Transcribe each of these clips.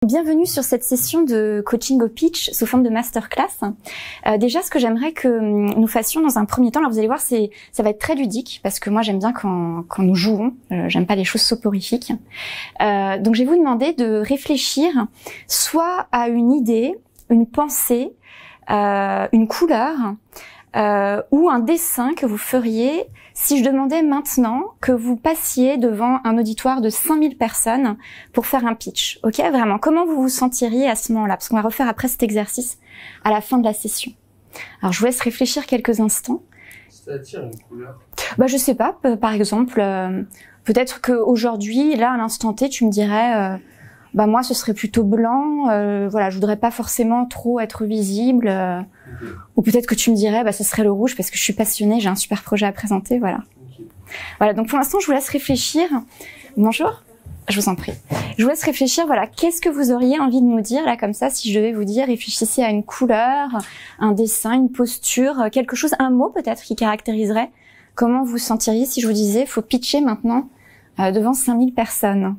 Bienvenue sur cette session de coaching au pitch sous forme de masterclass. Déjà, ce que j'aimerais que nous fassions dans un premier temps, alors vous allez voir, ça va être très ludique parce que moi j'aime bien quand nous jouons. J'aime pas les choses soporifiques. Donc je vais vous demander de réfléchir soit à une idée, une pensée, une couleur ou un dessin que vous feriez si je demandais maintenant que vous passiez devant un auditoire de 5000 personnes pour faire un pitch. Ok, vraiment, comment vous vous sentiriez à ce moment-là? Parce qu'on va refaire après cet exercice à la fin de la session. Alors, je vous laisse réfléchir quelques instants. C'est-à-dire une couleur? Je sais pas, par exemple, peut-être qu'aujourd'hui, là, à l'instant T, tu me dirais... moi, ce serait plutôt blanc. Voilà, je voudrais pas forcément trop être visible. Okay. Ou peut-être que tu me dirais, ce serait le rouge parce que je suis passionnée, j'ai un super projet à présenter. Voilà. Okay. Voilà. Donc pour l'instant, je vous laisse réfléchir. Bonjour. Je vous en prie. Je vous laisse réfléchir. Voilà, qu'est-ce que vous auriez envie de nous dire là comme ça? Si je devais vous dire, réfléchissez à une couleur, un dessin, une posture, quelque chose, un mot peut-être qui caractériserait. Comment vous sentiriez si je vous disais, faut pitcher maintenant devant 5000 personnes?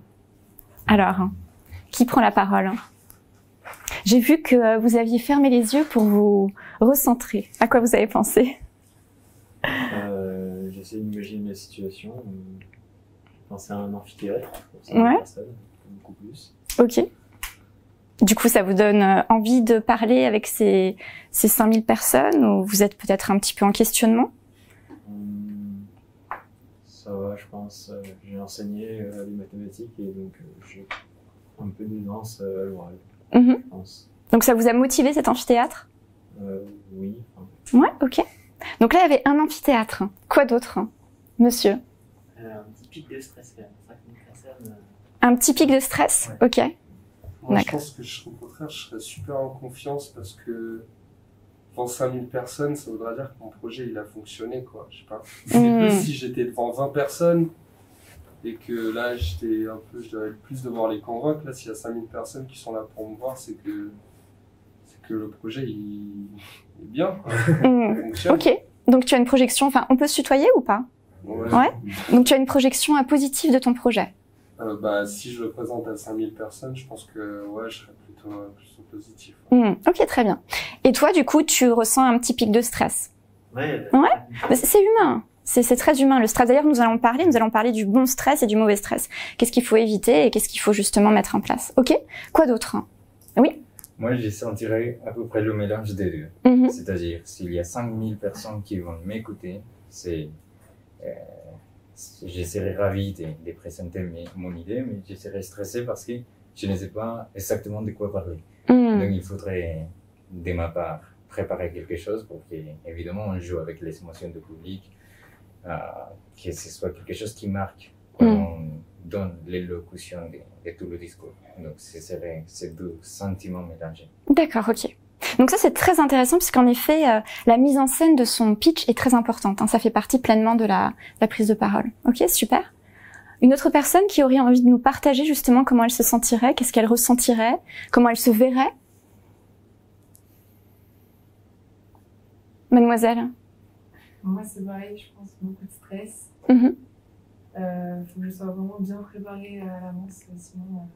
Alors. Qui prend la parole? J'ai vu que vous aviez fermé les yeux pour vous recentrer. À quoi vous avez pensé? J'essaie d'imaginer la situation. Penser à un amphithéâtre. Ouais. Beaucoup plus. Ok. Du coup, ça vous donne envie de parler avec ces 5000 personnes ou vous êtes peut-être un petit peu en questionnement? Ça va, je pense. J'ai enseigné les mathématiques et donc j'ai un peu d'aisance à l'oral, je pense. Donc ça vous a motivé cet amphithéâtre? Oui. Ouais, ok. Donc là, il y avait un amphithéâtre. Quoi d'autre, monsieur? Un petit pic de stress quand même. 5000 personnes. Un petit pic de stress? Ouais. Ok. Moi, je pense que au contraire, je serais super en confiance parce que devant 5000 personnes, ça voudra dire que mon projet, il a fonctionné, quoi. Je sais pas. Si j'étais devant 20 personnes, et que là, je devrais plus devoir les convaincre. Là, s'il y a 5000 personnes qui sont là pour me voir, c'est que le projet, il est bien. Ok. Donc, tu as une projection, on peut se tutoyer ou pas? Ouais. Donc, tu as une projection positive de ton projet? Si je le présente à 5000 personnes, je pense que, ouais, je serais plutôt positif. Ok, très bien. Et toi, du coup, tu ressens un petit pic de stress? Ouais. C'est humain. C'est très humain, le stress. D'ailleurs, nous allons parler du bon stress et du mauvais stress. Qu'est-ce qu'il faut éviter et qu'est-ce qu'il faut justement mettre en place. Ok? Quoi d'autre? Oui? Moi, je sentirais à peu près le mélange des deux. C'est-à-dire, s'il y a 5000 personnes qui vont m'écouter, je serais ravi de présenter mon idée, mais je serais stressé parce que je ne sais pas exactement de quoi parler. Donc, il faudrait, de ma part, préparer quelque chose pour que, évidemment, on joue avec les émotions du public, que ce soit quelque chose qui marque quand on donne l'élocution de tout le discours. Donc, ce serait ces deux sentiments mélangés. D'accord, ok. Donc ça, c'est très intéressant puisqu'en effet, la mise en scène de son pitch est très importante. Ça fait partie pleinement de la prise de parole. Ok, super. Une autre personne qui aurait envie de nous partager justement comment elle se sentirait, qu'est-ce qu'elle ressentirait, comment elle se verrait? Mademoiselle? Moi, c'est pareil, je pense, beaucoup de stress. Faut que je sois vraiment bien préparée à l'avance, sinon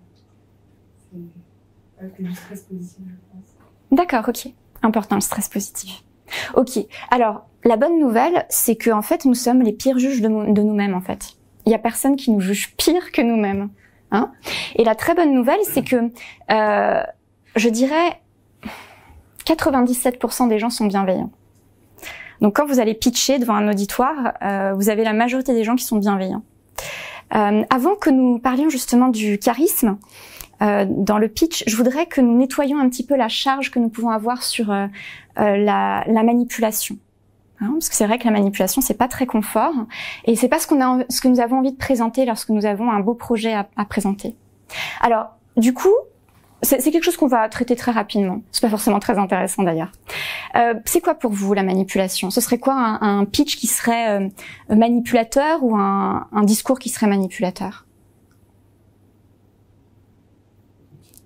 c'est que du stress positif, je pense. D'accord, ok. Important, le stress positif. Ok. Alors, la bonne nouvelle, c'est que en fait, nous sommes les pires juges de nous-mêmes, en fait. Il y a personne qui nous juge pire que nous-mêmes. Et la très bonne nouvelle, c'est que, je dirais, 97% des gens sont bienveillants. Donc quand vous allez pitcher devant un auditoire, vous avez la majorité des gens qui sont bienveillants. Avant que nous parlions justement du charisme dans le pitch, je voudrais que nous nettoyions un petit peu la charge que nous pouvons avoir sur la manipulation. Parce que c'est vrai que la manipulation, c'est pas très confort et c'est pas ce que nous avons envie de présenter lorsque nous avons un beau projet à présenter. Alors, du coup, c'est quelque chose qu'on va traiter très rapidement. C'est pas forcément très intéressant d'ailleurs. C'est quoi pour vous la manipulation? Ce serait quoi un pitch qui serait manipulateur ou un discours qui serait manipulateur?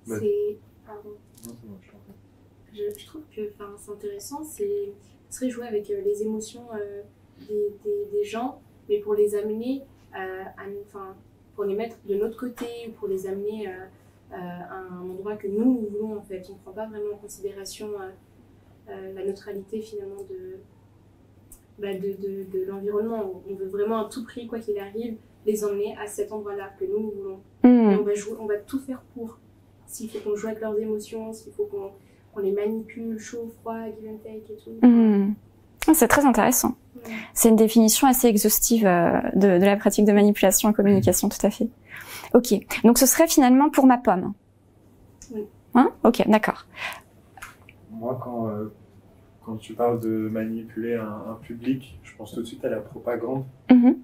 Je trouve que c'est intéressant, ce serait jouer avec les émotions des gens, mais pour les amener pour les mettre de notre côté, ou pour les amener un endroit que nous voulons en fait. On ne prend pas vraiment en considération la neutralité finalement de l'environnement. On veut vraiment à tout prix, quoi qu'il arrive, les emmener à cet endroit-là que nous voulons. Et on va tout faire pour. S'il faut qu'on joue avec leurs émotions, s'il faut qu'on les manipule, chaud, froid, give and take et tout. C'est très intéressant. C'est une définition assez exhaustive de la pratique de manipulation et communication, tout à fait. Ok, donc ce serait finalement pour ma pomme. Oui. Hein? Ok, d'accord. Moi, quand tu parles de manipuler un public, je pense tout de suite à la propagande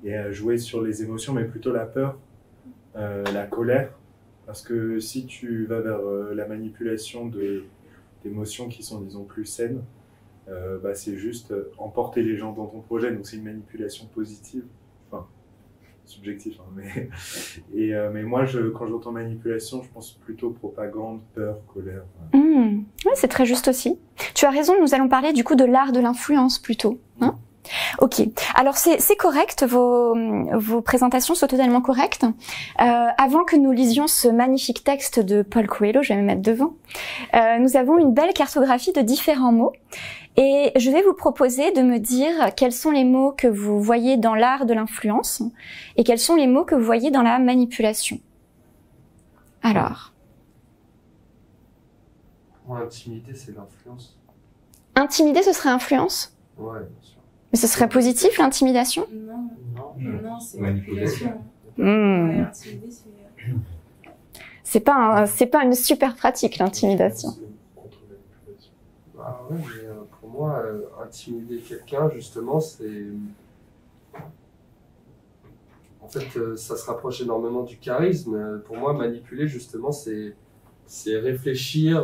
et à jouer sur les émotions, mais plutôt la peur, la colère. Parce que si tu vas vers la manipulation d'émotions qui sont, disons, plus saines, c'est juste emporter les gens dans ton projet. Donc c'est une manipulation positive. Enfin, subjectif, hein, mais moi, quand j'entends manipulation, je pense plutôt propagande, peur, colère. Oui, c'est très juste aussi. Tu as raison, nous allons parler du coup de l'art de l'influence plutôt. Hein? Ok, alors c'est correct, vos présentations sont totalement correctes. Avant que nous lisions ce magnifique texte de Paul Coelho, je vais me mettre devant, nous avons une belle cartographie de différents mots. Et je vais vous proposer de me dire quels sont les mots que vous voyez dans l'art de l'influence et quels sont les mots que vous voyez dans la manipulation. Alors. Moi, intimider, c'est l'influence. Intimider, ce serait influence? Ouais, bien sûr. Mais ce serait positif, l'intimidation? Non, c'est manipulation. Ouais, intimider, c'est pas une super pratique, l'intimidation. Ah ouais, mais pour moi, intimider quelqu'un, justement, c'est... En fait, ça se rapproche énormément du charisme. Pour moi, manipuler, justement, c'est réfléchir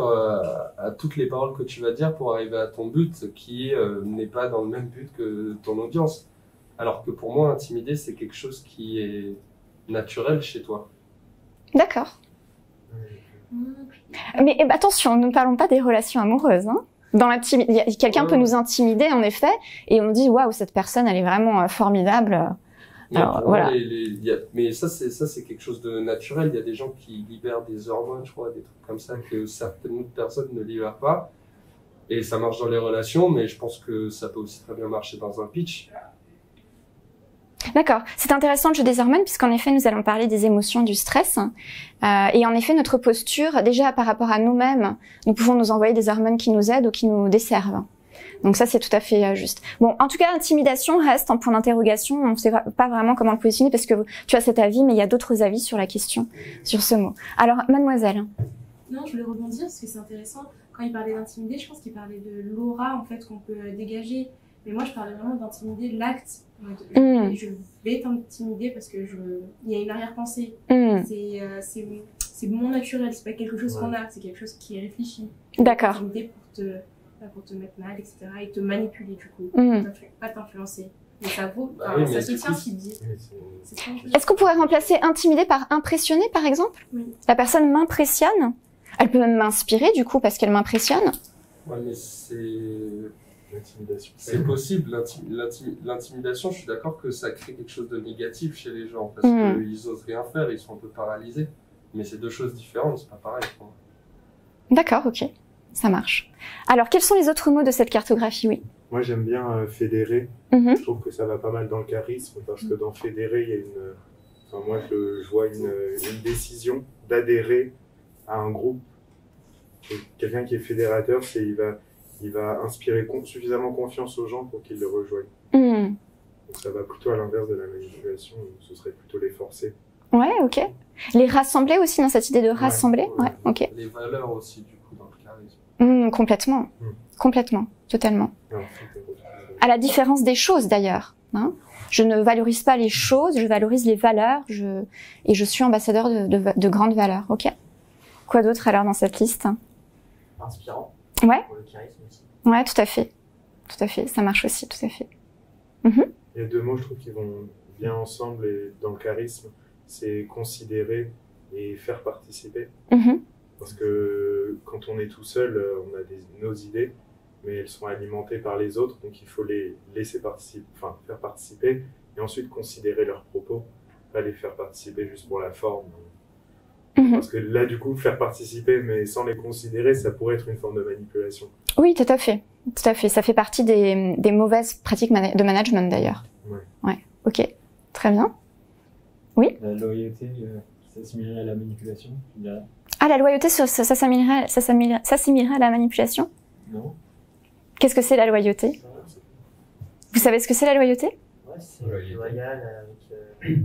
à toutes les paroles que tu vas dire pour arriver à ton but, qui n'est pas dans le même but que ton audience. Alors que pour moi, intimider, c'est quelque chose qui est naturel chez toi. D'accord. Mais attention, nous ne parlons pas des relations amoureuses, hein. Quelqu'un peut nous intimider, en effet, et on dit, waouh, cette personne, elle est vraiment formidable. Alors, voilà. Mais ça, c'est quelque chose de naturel. Il y a des gens qui libèrent des hormones, je crois, des trucs comme ça, que certaines personnes ne libèrent pas. Et ça marche dans les relations, mais je pense que ça peut aussi très bien marcher dans un pitch. D'accord. C'est intéressant le jeu des hormones, puisqu'en effet, nous allons parler des émotions, du stress. Et en effet, notre posture, déjà par rapport à nous-mêmes, nous pouvons nous envoyer des hormones qui nous aident ou qui nous desservent. Donc ça, c'est tout à fait juste. Bon, en tout cas, intimidation reste un point d'interrogation. On ne sait pas vraiment comment le positionner, parce que tu as cet avis, mais il y a d'autres avis sur la question, sur ce mot. Alors, mademoiselle. Non, je voulais rebondir, parce que c'est intéressant. Quand il parlait d'intimider, je pense qu'il parlait de l'aura, en fait, qu'on peut dégager. Mais moi, je parlais vraiment d'intimider l'acte. Je vais t'intimider parce que il y a une arrière-pensée. C'est mon naturel, c'est pas quelque chose qu'on a, c'est quelque chose qui est réfléchi. D'accord. Intimider pour te mettre mal, etc. et te manipuler, du coup. Pas t'influencer. Mais ça vaut, ça se tient ce qu'il dit. Est-ce qu'on pourrait remplacer intimider par impressionner, par exemple? Oui. La personne m'impressionne. Elle peut même m'inspirer, du coup, parce qu'elle m'impressionne. Ouais, mais c'est possible, l'intimidation, je suis d'accord que ça crée quelque chose de négatif chez les gens, parce qu'ils osent rien faire, ils sont un peu paralysés. Mais c'est deux choses différentes, c'est pas pareil pour moi. D'accord, ok. Ça marche. Alors, quels sont les autres mots de cette cartographie? Oui. Moi, j'aime bien fédérer. Je trouve que ça va pas mal dans le charisme, parce que dans fédérer, il y a moi, je vois une décision d'adhérer à un groupe. Quelqu'un qui est fédérateur, il va inspirer suffisamment confiance aux gens pour qu'ils le rejoignent. Donc ça va plutôt à l'inverse de la manipulation, ce serait plutôt les forcer. Ouais, ok. Les rassembler aussi, dans cette idée de rassembler? Ouais, ok. Les valeurs aussi, du coup, dans le charisme. Complètement. Complètement. Totalement. À la différence des choses, d'ailleurs. Hein. Je ne valorise pas les choses, je valorise les valeurs, et je suis ambassadeur de grandes valeurs. Ok. Quoi d'autre alors dans cette liste? Inspirant. Ouais. Pour le charisme aussi. Ouais, tout à fait. Tout à fait. Ça marche aussi, tout à fait. Il y a deux mots, je trouve, qui vont bien ensemble et dans le charisme. C'est considérer et faire participer. Parce que quand on est tout seul, on a nos idées, mais elles sont alimentées par les autres, donc il faut les laisser participer, faire participer, et ensuite considérer leurs propos, pas les faire participer juste pour la forme. Parce que là, du coup, faire participer, mais sans les considérer, ça pourrait être une forme de manipulation. Oui, tout à fait. Tout à fait. Ça fait partie des mauvaises pratiques de management, d'ailleurs. Ouais. Ok. Très bien. Oui. La loyauté, ça s'assimilerait à la manipulation, je dirais. Ah, la loyauté, ça s'assimilerait à la manipulation? Non. Qu'est-ce que c'est la loyauté? Vous savez ce que c'est la loyauté? Ouais, c'est loyal avec...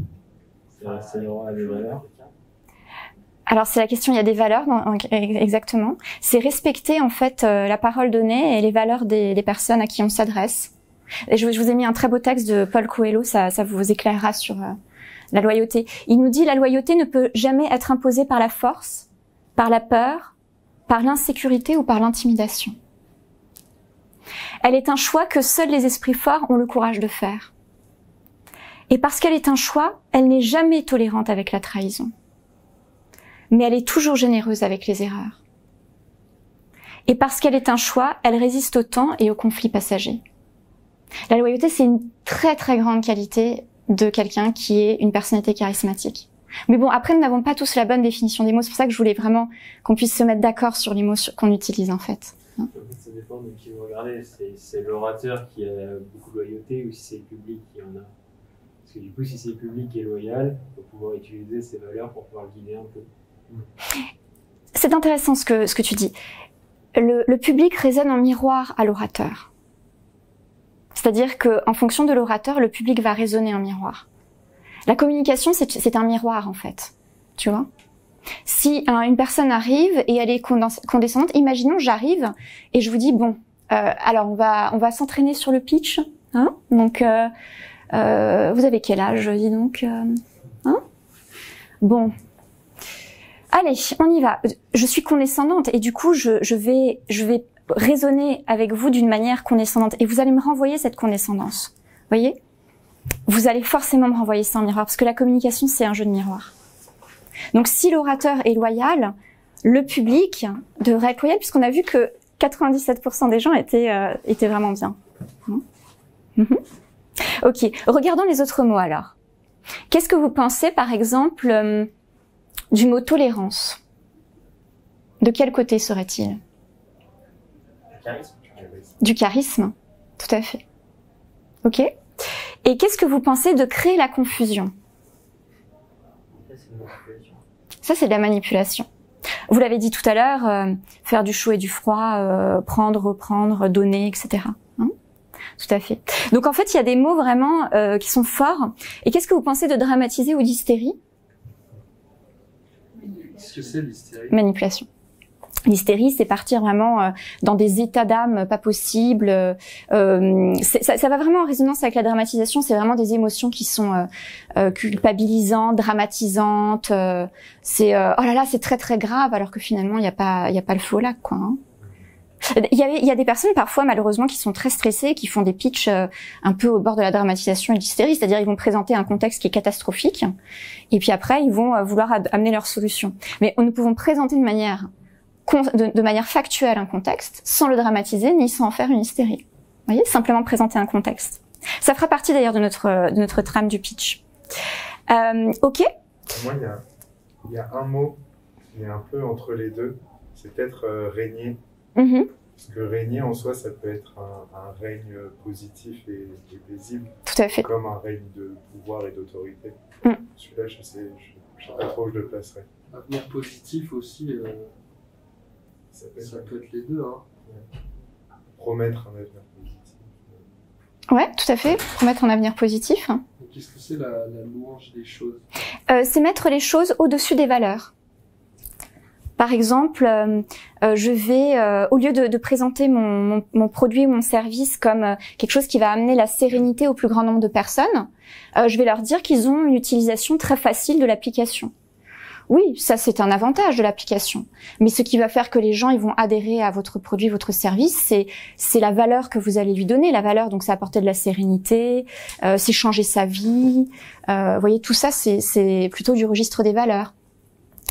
C'est le droit à des valeurs. Alors c'est la question, il y a des valeurs, exactement. C'est respecter en fait la parole donnée et les valeurs des personnes à qui on s'adresse. Et je vous ai mis un très beau texte de Paul Coelho, ça vous éclairera sur la loyauté. Il nous dit: la loyauté ne peut jamais être imposée par la force, par la peur, par l'insécurité ou par l'intimidation. Elle est un choix que seuls les esprits forts ont le courage de faire. Et parce qu'elle est un choix, elle n'est jamais tolérante avec la trahison. Mais elle est toujours généreuse avec les erreurs. Et parce qu'elle est un choix, elle résiste au temps et aux conflits passagers. La loyauté, c'est une très très grande qualité de quelqu'un qui est une personnalité charismatique. Mais bon, après, nous n'avons pas tous la bonne définition des mots. C'est pour ça que je voulais vraiment qu'on puisse se mettre d'accord sur les mots qu'on utilise en fait. En fait, ça dépend de qui vous regardez. C'est l'orateur qui a beaucoup de loyauté ou si c'est le public qui en a. Parce que du coup, si c'est le public qui est loyal, il faut pouvoir utiliser ses valeurs pour pouvoir le guider un peu. C'est intéressant ce que tu dis. Le public résonne en miroir à l'orateur. C'est-à-dire qu'en fonction de l'orateur, le public va résonner en miroir. La communication, c'est un miroir en fait. Tu vois ? Si une personne arrive et elle est condescendante, imaginons j'arrive et je vous dis bon, alors on va s'entraîner sur le pitch, hein ? Donc vous avez quel âge, dis donc, hein ? Bon. Allez, on y va. Je suis condescendante et du coup, je vais raisonner avec vous d'une manière condescendante et vous allez me renvoyer cette condescendance. Vous voyez ? Vous allez forcément me renvoyer ça en miroir parce que la communication, c'est un jeu de miroir. Donc, si l'orateur est loyal, le public devrait être loyal puisqu'on a vu que 97% des gens étaient vraiment bien. Ok, regardons les autres mots alors. Qu'est-ce que vous pensez, par exemple, du mot tolérance? De quel côté serait-il? Du charisme, tout à fait. Ok. Et qu'est-ce que vous pensez de créer la confusion? Ça, c'est de la manipulation. Vous l'avez dit tout à l'heure, faire du chaud et du froid, prendre, reprendre, donner, etc. Hein? Tout à fait. Donc en fait, il y a des mots vraiment qui sont forts. Et qu'est-ce que vous pensez de dramatiser ou d'hystérie? Qu'est-ce que c'est l'hystérie? Manipulation. L'hystérie, c'est partir vraiment dans des états d'âme pas possibles. Ça va vraiment en résonance avec la dramatisation. C'est vraiment des émotions qui sont culpabilisantes, dramatisantes. C'est oh là là, c'est très très grave, alors que finalement il y a pas le feu au lac, quoi. Hein. Il y a des personnes parfois malheureusement qui sont très stressées, qui font des pitchs un peu au bord de la dramatisation et de l'hystérie, c'est-à-dire ils vont présenter un contexte qui est catastrophique et puis après ils vont vouloir amener leur solution. Mais nous pouvons présenter de manière factuelle un contexte, sans le dramatiser, ni sans en faire une hystérie. Vous voyez, simplement présenter un contexte. Ça fera partie d'ailleurs de notre trame du pitch. Ok. Moi, il y a un mot qui est un peu entre les deux. C'est peut-être régner. Parce que régner en soi, ça peut être un règne positif et paisible. Tout à fait. Comme un règne de pouvoir et d'autorité. Celui-là, je sais pas trop où je le placerai. Avenir positif aussi. Ça peut être les deux, hein. Ouais. Promettre un avenir positif. Ouais, tout à fait. Promettre un avenir positif. Qu'est-ce que c'est la louange des choses? C'est mettre les choses au-dessus des valeurs. Par exemple, je vais, au lieu de présenter mon produit ou mon service comme quelque chose qui va amener la sérénité au plus grand nombre de personnes, je vais leur dire qu'ils ont une utilisation très facile de l'application. Oui, ça c'est un avantage de l'application. Mais ce qui va faire que les gens ils vont adhérer à votre produit, votre service, c'est la valeur que vous allez lui donner. La valeur, donc c'est apporter de la sérénité, c'est changer sa vie. Vous voyez, tout ça c'est plutôt du registre des valeurs.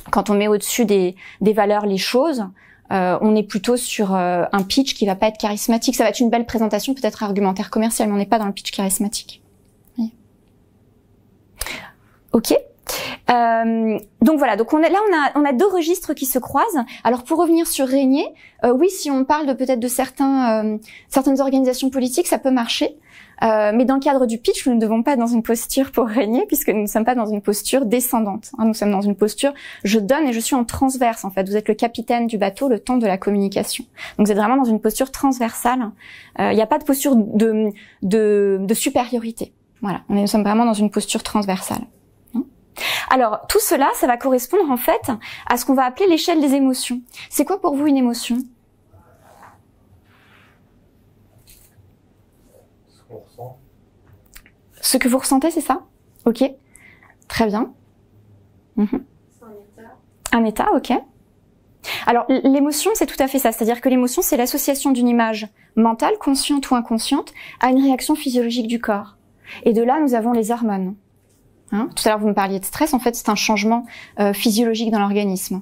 Quand on met au-dessus des valeurs les choses, on est plutôt sur un pitch qui va pas être charismatique. Ça va être une belle présentation, peut-être argumentaire commercial, mais on n'est pas dans le pitch charismatique. Oui. Ok. Donc voilà, donc on a deux registres qui se croisent. Alors pour revenir sur régner, oui, si on parle de peut-être de certaines organisations politiques, ça peut marcher. Mais dans le cadre du pitch, nous ne devons pas être dans une posture pour régner, puisque nous ne sommes pas dans une posture descendante. Nous sommes dans une posture je donne et je suis en transverse. En fait, vous êtes le capitaine du bateau le temps de la communication. Donc vous êtes vraiment dans une posture transversale. Il n'y a pas de posture de supériorité. Voilà, nous sommes vraiment dans une posture transversale. Alors tout cela, ça va correspondre en fait à ce qu'on va appeler l'échelle des émotions. C'est quoi pour vous une émotion ? Ce que vous ressentez, c'est ça? Ok. Très bien. C'est un état. Un état, ok. Alors, l'émotion, c'est tout à fait ça. C'est-à-dire que l'émotion, c'est l'association d'une image mentale, consciente ou inconsciente, à une réaction physiologique du corps. Et de là, nous avons les hormones. Tout à l'heure, vous me parliez de stress. En fait, c'est un changement physiologique dans l'organisme.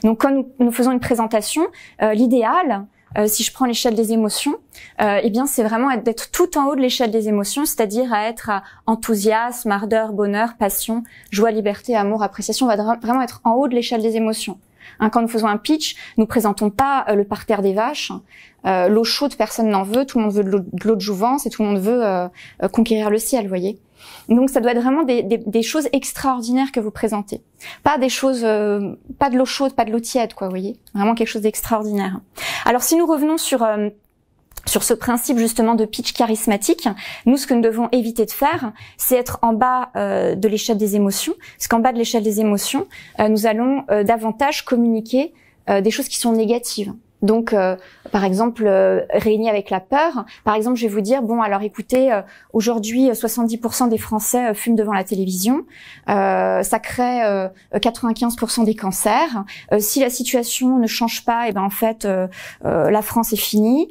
Donc, quand nous faisons une présentation, l'idéal... si je prends l'échelle des émotions, eh bien c'est vraiment d'être tout en haut de l'échelle des émotions, c'est-à-dire à être à enthousiasme, ardeur, bonheur, passion, joie, liberté, amour, appréciation. On va vraiment être en haut de l'échelle des émotions. Quand nous faisons un pitch, nous présentons pas le parterre des vaches, l'eau chaude, personne n'en veut, tout le monde veut de l'eau de jouvence et tout le monde veut conquérir le ciel, vous voyez. Donc ça doit être vraiment des choses extraordinaires que vous présentez. Pas des choses, pas de l'eau chaude, pas de l'eau tiède, quoi, vous voyez. Vraiment quelque chose d'extraordinaire. Alors si nous revenons sur ce principe justement de pitch charismatique, nous ce que nous devons éviter de faire, c'est être en bas de l'échelle des émotions, parce qu'en bas de l'échelle des émotions, nous allons davantage communiquer des choses qui sont négatives. Donc, par exemple, régner avec la peur. Par exemple, je vais vous dire, bon, alors écoutez, aujourd'hui, 70% des Français fument devant la télévision. Ça crée 95% des cancers. Si la situation ne change pas, et ben en fait, la France est finie.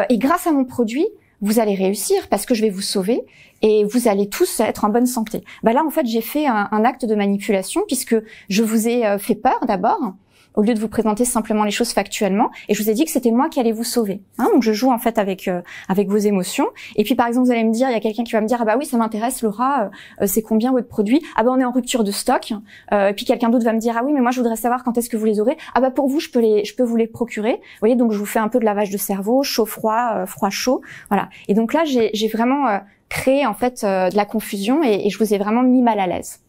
Et grâce à mon produit, vous allez réussir parce que je vais vous sauver et vous allez tous être en bonne santé. Bah là, en fait, j'ai fait un acte de manipulation puisque je vous ai fait peur d'abord, au lieu de vous présenter simplement les choses factuellement, et je vous ai dit que c'était moi qui allais vous sauver. Donc je joue en fait avec vos émotions. Et puis par exemple, vous allez me dire, il y a quelqu'un qui va me dire, ah bah oui, ça m'intéresse, Laura, c'est combien votre produit? Ah bah on est en rupture de stock. Et puis quelqu'un d'autre va me dire, ah oui, mais moi je voudrais savoir quand est-ce que vous les aurez. Ah bah pour vous, je peux vous les procurer. Vous voyez, donc je vous fais un peu de lavage de cerveau, chaud-froid, froid-chaud, voilà. Et donc là, j'ai vraiment créé en fait de la confusion et je vous ai vraiment mis mal à l'aise.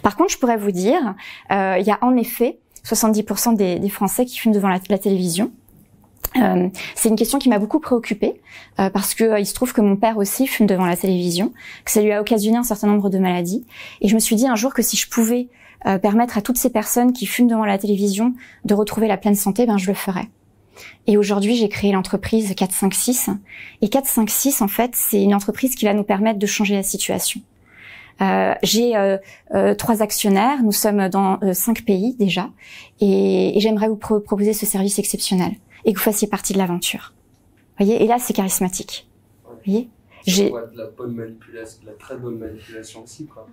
Par contre, je pourrais vous dire, il y a en effet 70% des Français qui fument devant la télévision. C'est une question qui m'a beaucoup préoccupée parce que il se trouve que mon père aussi fume devant la télévision, que ça lui a occasionné un certain nombre de maladies. Et je me suis dit un jour que si je pouvais permettre à toutes ces personnes qui fument devant la télévision de retrouver la pleine santé, ben je le ferais. Et aujourd'hui, j'ai créé l'entreprise 456. Et 456, en fait, c'est une entreprise qui va nous permettre de changer la situation. J'ai 3 actionnaires, nous sommes dans 5 pays déjà, et j'aimerais vous proposer ce service exceptionnel et que vous fassiez partie de l'aventure. Voyez, et là c'est charismatique. Voyez, j'ai de la bonne manipulation, de la très bonne manipulation aussi, quoi.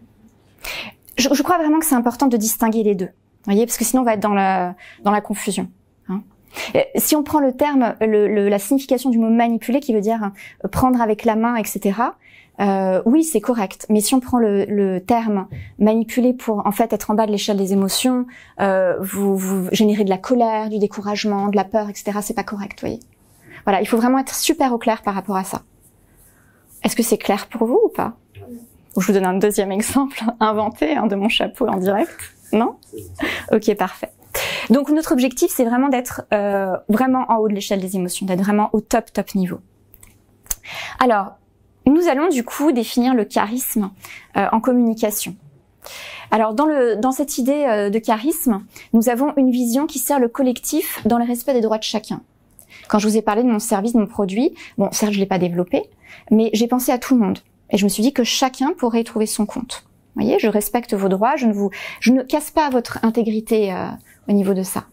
Je crois vraiment que c'est important de distinguer les deux. Voyez, parce que sinon on va être dans la confusion. Si on prend le terme, la signification du mot manipuler, qui veut dire prendre avec la main, etc. Oui, c'est correct. Mais si on prend le terme manipuler pour en fait être en bas de l'échelle des émotions, vous générez de la colère, du découragement, de la peur, etc. C'est pas correct, voyez. Voilà, il faut vraiment être super au clair par rapport à ça. Est-ce que c'est clair pour vous ou pas? Ou je vous donne un deuxième exemple inventé de mon chapeau en direct. Non? Ok, parfait. Donc notre objectif, c'est vraiment d'être vraiment en haut de l'échelle des émotions, d'être vraiment au top niveau. Alors, nous allons du coup définir le charisme en communication. Alors dans cette idée de charisme, nous avons une vision qui sert le collectif dans le respect des droits de chacun. Quand je vous ai parlé de mon service, de mon produit, bon certes je l'ai pas développé, mais j'ai pensé à tout le monde et je me suis dit que chacun pourrait y trouver son compte. Vous voyez, je respecte vos droits, je ne casse pas votre intégrité au niveau de ça.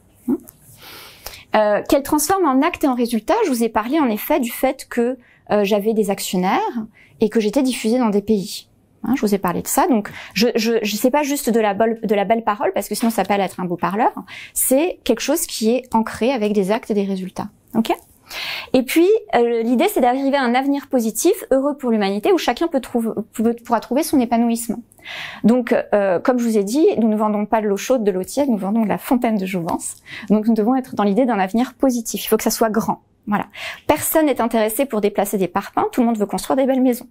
Qu'elle transforme en acte et en résultat, je vous ai parlé en effet du fait que j'avais des actionnaires et que j'étais diffusée dans des pays. Je vous ai parlé de ça, donc je sais pas juste de la belle parole parce que sinon ça s'appelle être un beau parleur. C'est quelque chose qui est ancré avec des actes et des résultats. Ok ? Et puis, l'idée, c'est d'arriver à un avenir positif, heureux pour l'humanité, où chacun pourra trouver son épanouissement. Donc, comme je vous ai dit, nous ne vendons pas de l'eau chaude, de l'eau tiède, nous vendons de la fontaine de jouvence. Donc, nous devons être dans l'idée d'un avenir positif. Il faut que ça soit grand. Voilà. Personne n'est intéressé pour déplacer des parpaings, tout le monde veut construire des belles maisons.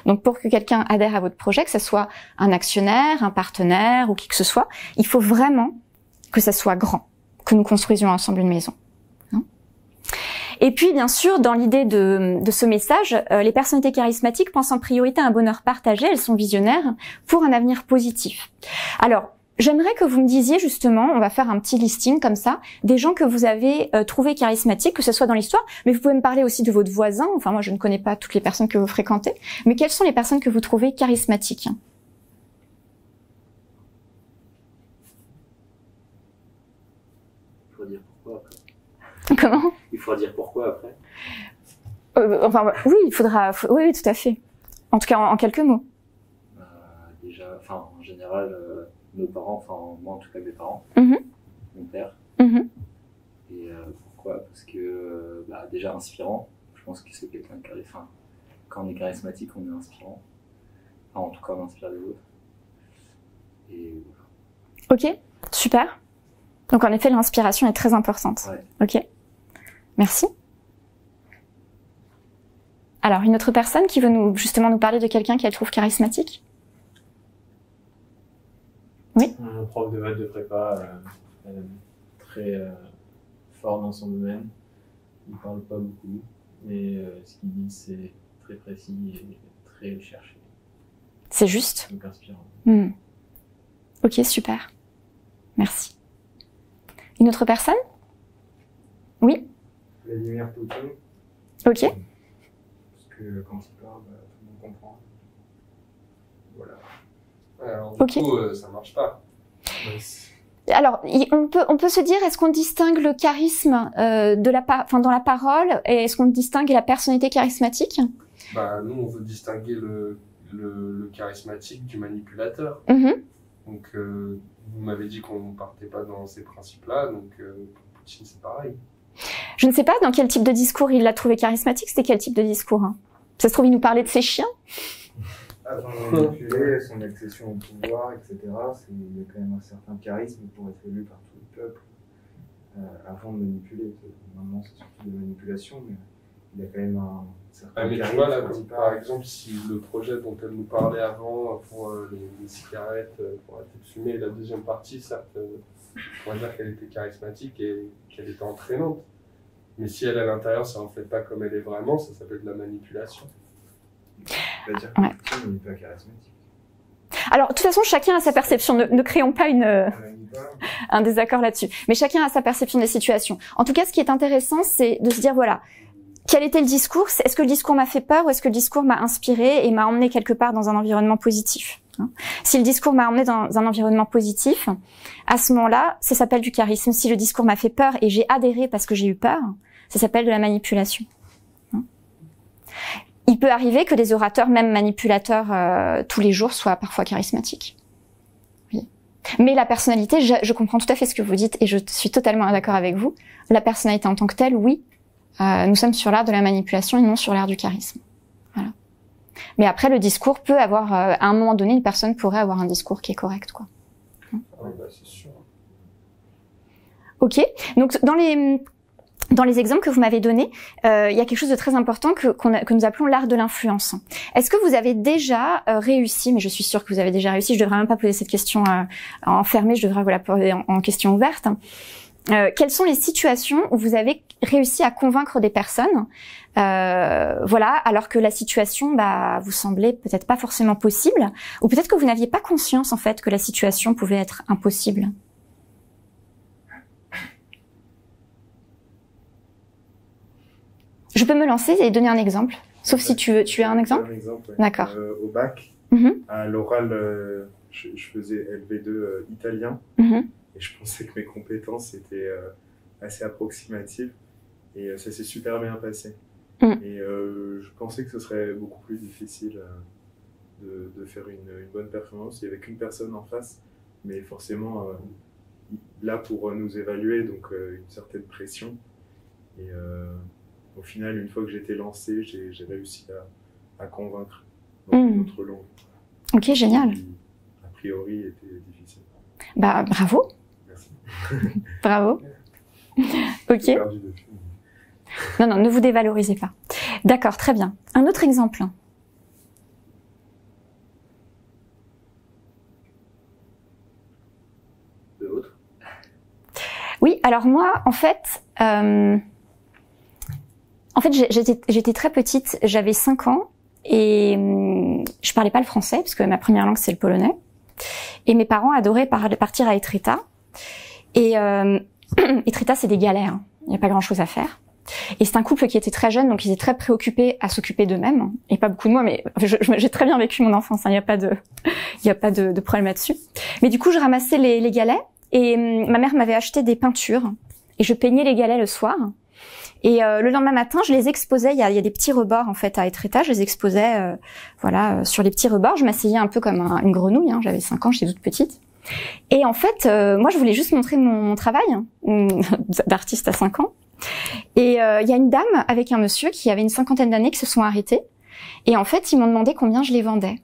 Donc, pour que quelqu'un adhère à votre projet, que ce soit un actionnaire, un partenaire ou qui que ce soit, il faut vraiment que ça soit grand, que nous construisions ensemble une maison. Et puis, bien sûr, dans l'idée de ce message, les personnalités charismatiques pensent en priorité à un bonheur partagé, elles sont visionnaires pour un avenir positif. Alors, j'aimerais que vous me disiez justement, on va faire un petit listing comme ça, des gens que vous avez trouvés charismatiques, que ce soit dans l'histoire, mais vous pouvez me parler aussi de votre voisin, enfin moi je ne connais pas toutes les personnes que vous fréquentez, mais quelles sont les personnes que vous trouvez charismatiques ? Il faut dire pourquoi après. Comment ? Il faudra dire pourquoi après. Enfin, oui, il faudra... Oui, tout à fait. En tout cas, en quelques mots. Déjà, enfin, en général, nos parents, enfin, moi en tout cas mes parents, mon père. Et pourquoi ? Parce que, déjà inspirant. Je pense que c'est quelqu'un de charismatique. Enfin, quand on est charismatique, on est inspirant. Enfin, en tout cas, on inspire les autres. Et voilà. Ok, super. Donc, en effet, l'inspiration est très importante. Ouais. Ok. Merci. Alors, une autre personne qui veut justement nous parler de quelqu'un qu'elle trouve charismatique ? Oui. Un prof de maths de prépa, très fort dans son domaine. Il parle pas beaucoup, mais ce qu'il dit c'est très précis et très cherché. C'est juste. Donc inspirant. Ok, super. Merci. Une autre personne ? Oui. Vladimir Poutine. Ok. Parce que quand il parle, tout le monde comprend. Voilà. Alors, du coup, ça marche pas. Alors, on peut se dire, est-ce qu'on distingue le charisme dans la parole, et est-ce qu'on distingue la personnalité charismatique ? Nous, on veut distinguer le charismatique du manipulateur. Donc, vous m'avez dit qu'on ne partait pas dans ces principes-là, donc pour Poutine, c'est pareil. Je ne sais pas dans quel type de discours il l'a trouvé charismatique, c'était quel type de discours, hein ? Ça se trouve, il nous parlait de ses chiens ? Avant de manipuler, son accession au pouvoir, etc., il y a quand même un certain charisme pour être élu par tout le peuple avant de manipuler. Normalement, c'est surtout de manipulation, mais il y a quand même un certain mais charisme. tu vois, là, par exemple, si le projet dont elle nous parlait avant pour les cigarettes, pour arrêter de fumer, la deuxième partie, certes, on va dire qu'elle était charismatique et qu'elle était entraînante. Mais si elle, à l'intérieur, ça ne reflète pas comme elle est vraiment, ça s'appelle de la manipulation. C'est-à-dire que Poutine n'est pas charismatique. Alors, de toute façon, chacun a sa perception. Ne créons pas un désaccord là-dessus. Mais chacun a sa perception des situations. En tout cas, ce qui est intéressant, c'est de se dire, voilà, quel était le discours ? Est-ce que le discours m'a fait peur ou est-ce que le discours m'a inspiré et m'a emmené quelque part dans un environnement positif ? Si le discours m'a emmené dans un environnement positif, à ce moment-là, ça s'appelle du charisme. Si le discours m'a fait peur et j'ai adhéré parce que j'ai eu peur, ça s'appelle de la manipulation. Il peut arriver que des orateurs, même manipulateurs tous les jours, soient parfois charismatiques. Oui. Mais la personnalité, je comprends tout à fait ce que vous dites et je suis totalement d'accord avec vous. La personnalité en tant que telle, oui, nous sommes sur l'art de la manipulation et non sur l'art du charisme. Voilà. Mais après, le discours peut avoir, à un moment donné, une personne pourrait avoir un discours qui est correct, quoi. C'est sûr. Ok. Donc, dans les exemples que vous m'avez donnés, il y a quelque chose de très important que nous appelons l'art de l'influence. Est-ce que vous avez déjà réussi, mais je suis sûre que vous avez déjà réussi, je devrais même pas poser cette question enfermée, je devrais vous la poser en question ouverte. Quelles sont les situations où vous avez réussi à convaincre des personnes, alors que la situation vous semblait peut-être pas forcément possible, ou peut-être que vous n'aviez pas conscience en fait que la situation pouvait être impossible? Je peux me lancer et donner un exemple, sauf si tu as un exemple. Ouais. D'accord. Au bac, à l'oral, je faisais LV2 italien, et je pensais que mes compétences étaient assez approximatives, et ça s'est super bien passé. Et je pensais que ce serait beaucoup plus difficile de faire une bonne performance. Il n'y avait qu'une personne en face, mais forcément là pour nous évaluer, donc une certaine pression. Et au final, une fois que j'étais lancé, j'ai réussi à convaincre dans une autre langue. Ok, génial. Qui, a priori, était difficile. Bah, bravo. Merci. Bravo. Ok. Non, non, ne vous dévalorisez pas. D'accord, très bien. Un autre exemple. Oui, alors moi, en fait, j'étais très petite, j'avais 5 ans et je parlais pas le français parce que ma première langue c'est le polonais. Et mes parents adoraient partir à Etretat. Et Etretat c'est des galères, hein. Il n'y a pas grand chose à faire. Et c'est un couple qui était très jeune, donc ils étaient très préoccupés à s'occuper d'eux-mêmes, et pas beaucoup de moi, mais j'ai très bien vécu mon enfance, hein. Il n'y a pas de problème là-dessus. Mais du coup, je ramassais les galets. Et ma mère m'avait acheté des peintures et je peignais les galets le soir. Et le lendemain matin, je les exposais. Il y a des petits rebords en fait à Etretat. Je les exposais, sur les petits rebords. Je m'asseyais un peu comme une grenouille. Hein. J'avais 5 ans, j'étais toute petite. Et en fait, moi, je voulais juste montrer mon travail d'artiste à 5 ans. Et il y a une dame avec un monsieur qui avait une 50aine d'années qui se sont arrêtés. Et en fait, ils m'ont demandé combien je les vendais.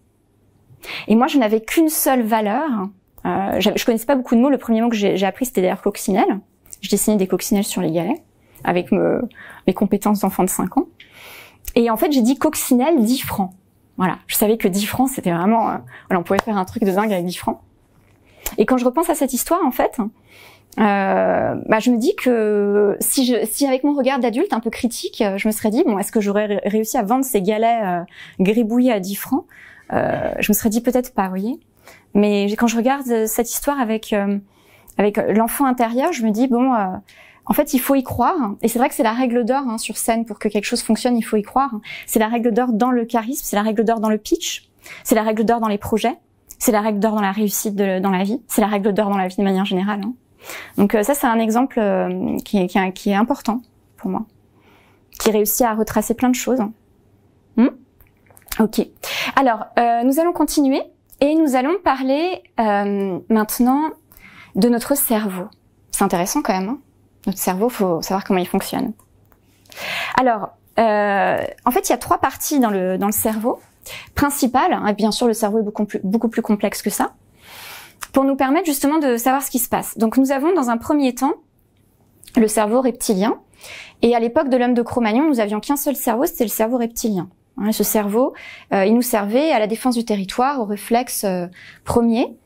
Et moi, je n'avais qu'une seule valeur. Je connaissais pas beaucoup de mots. Le premier mot que j'ai appris, c'était d'ailleurs coccinelle. Je dessinais des coccinelles sur les galets avec mes compétences d'enfant de 5 ans. Et en fait, j'ai dit coccinelle 10 francs. Voilà. Je savais que 10 francs, c'était vraiment... voilà, on pouvait faire un truc de dingue avec 10 francs. Et quand je repense à cette histoire, en fait, je me dis que si avec mon regard d'adulte un peu critique, je me serais dit, bon, est-ce que j'aurais réussi à vendre ces galets gribouillés à 10 francs? Je me serais dit peut-être pas, vous voyez. Mais quand je regarde cette histoire avec l'enfant intérieur, je me dis bon, en fait, il faut y croire. Et c'est vrai que c'est la règle d'or hein, sur scène pour que quelque chose fonctionne, il faut y croire. C'est la règle d'or dans le charisme, c'est la règle d'or dans le pitch, c'est la règle d'or dans les projets, c'est la règle d'or dans la réussite dans la vie, c'est la règle d'or dans la vie de manière générale. Hein. Donc ça, c'est un exemple qui est important pour moi, qui réussit à retracer plein de choses. Ok. Alors, nous allons continuer. Et nous allons parler maintenant de notre cerveau. C'est intéressant quand même. Hein. Notre cerveau, faut savoir comment il fonctionne. Alors, en fait, il y a 3 parties dans le cerveau principales. Hein, bien sûr, le cerveau est beaucoup plus complexe que ça. Pour nous permettre justement de savoir ce qui se passe. Donc, nous avons dans un premier temps le cerveau reptilien. Et à l'époque de l'homme de Cro-Magnon, nous avions qu'un seul cerveau, c'était le cerveau reptilien. Hein, ce cerveau, il nous servait à la défense du territoire, au réflexe premier.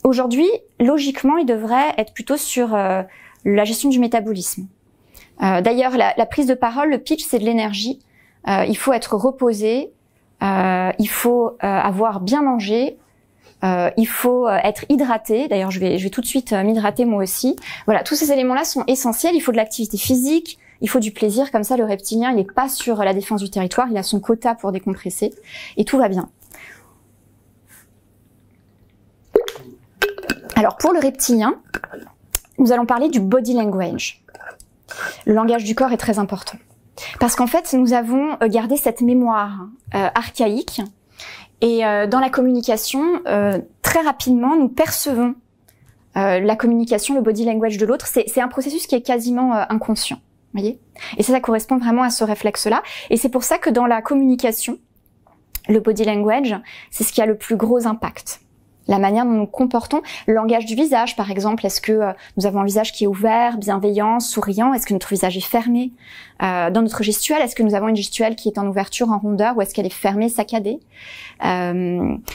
Aujourd'hui, logiquement, il devrait être plutôt sur la gestion du métabolisme. D'ailleurs, la prise de parole, le pitch, c'est de l'énergie. Il faut être reposé, il faut avoir bien mangé, il faut être hydraté. D'ailleurs, je vais tout de suite m'hydrater moi aussi. Voilà, tous ces éléments-là sont essentiels. Il faut de l'activité physique. Il faut du plaisir, comme ça le reptilien, il n'est pas sur la défense du territoire, il a son quota pour décompresser, et tout va bien. Alors pour le reptilien, nous allons parler du body language. Le langage du corps est très important. Parce qu'en fait, nous avons gardé cette mémoire archaïque, et dans la communication, très rapidement, nous percevons la communication, le body language de l'autre. C'est un processus qui est quasiment inconscient. Voyez, et ça correspond vraiment à ce réflexe-là. Et c'est pour ça que dans la communication, le body language, c'est ce qui a le plus gros impact. La manière dont nous nous comportons, le langage du visage, par exemple, est-ce que nous avons un visage qui est ouvert, bienveillant, souriant, est-ce que notre visage est fermé? Dans notre gestuelle, est-ce que nous avons une gestuelle qui est en ouverture, en rondeur, ou est-ce qu'elle est fermée, saccadée?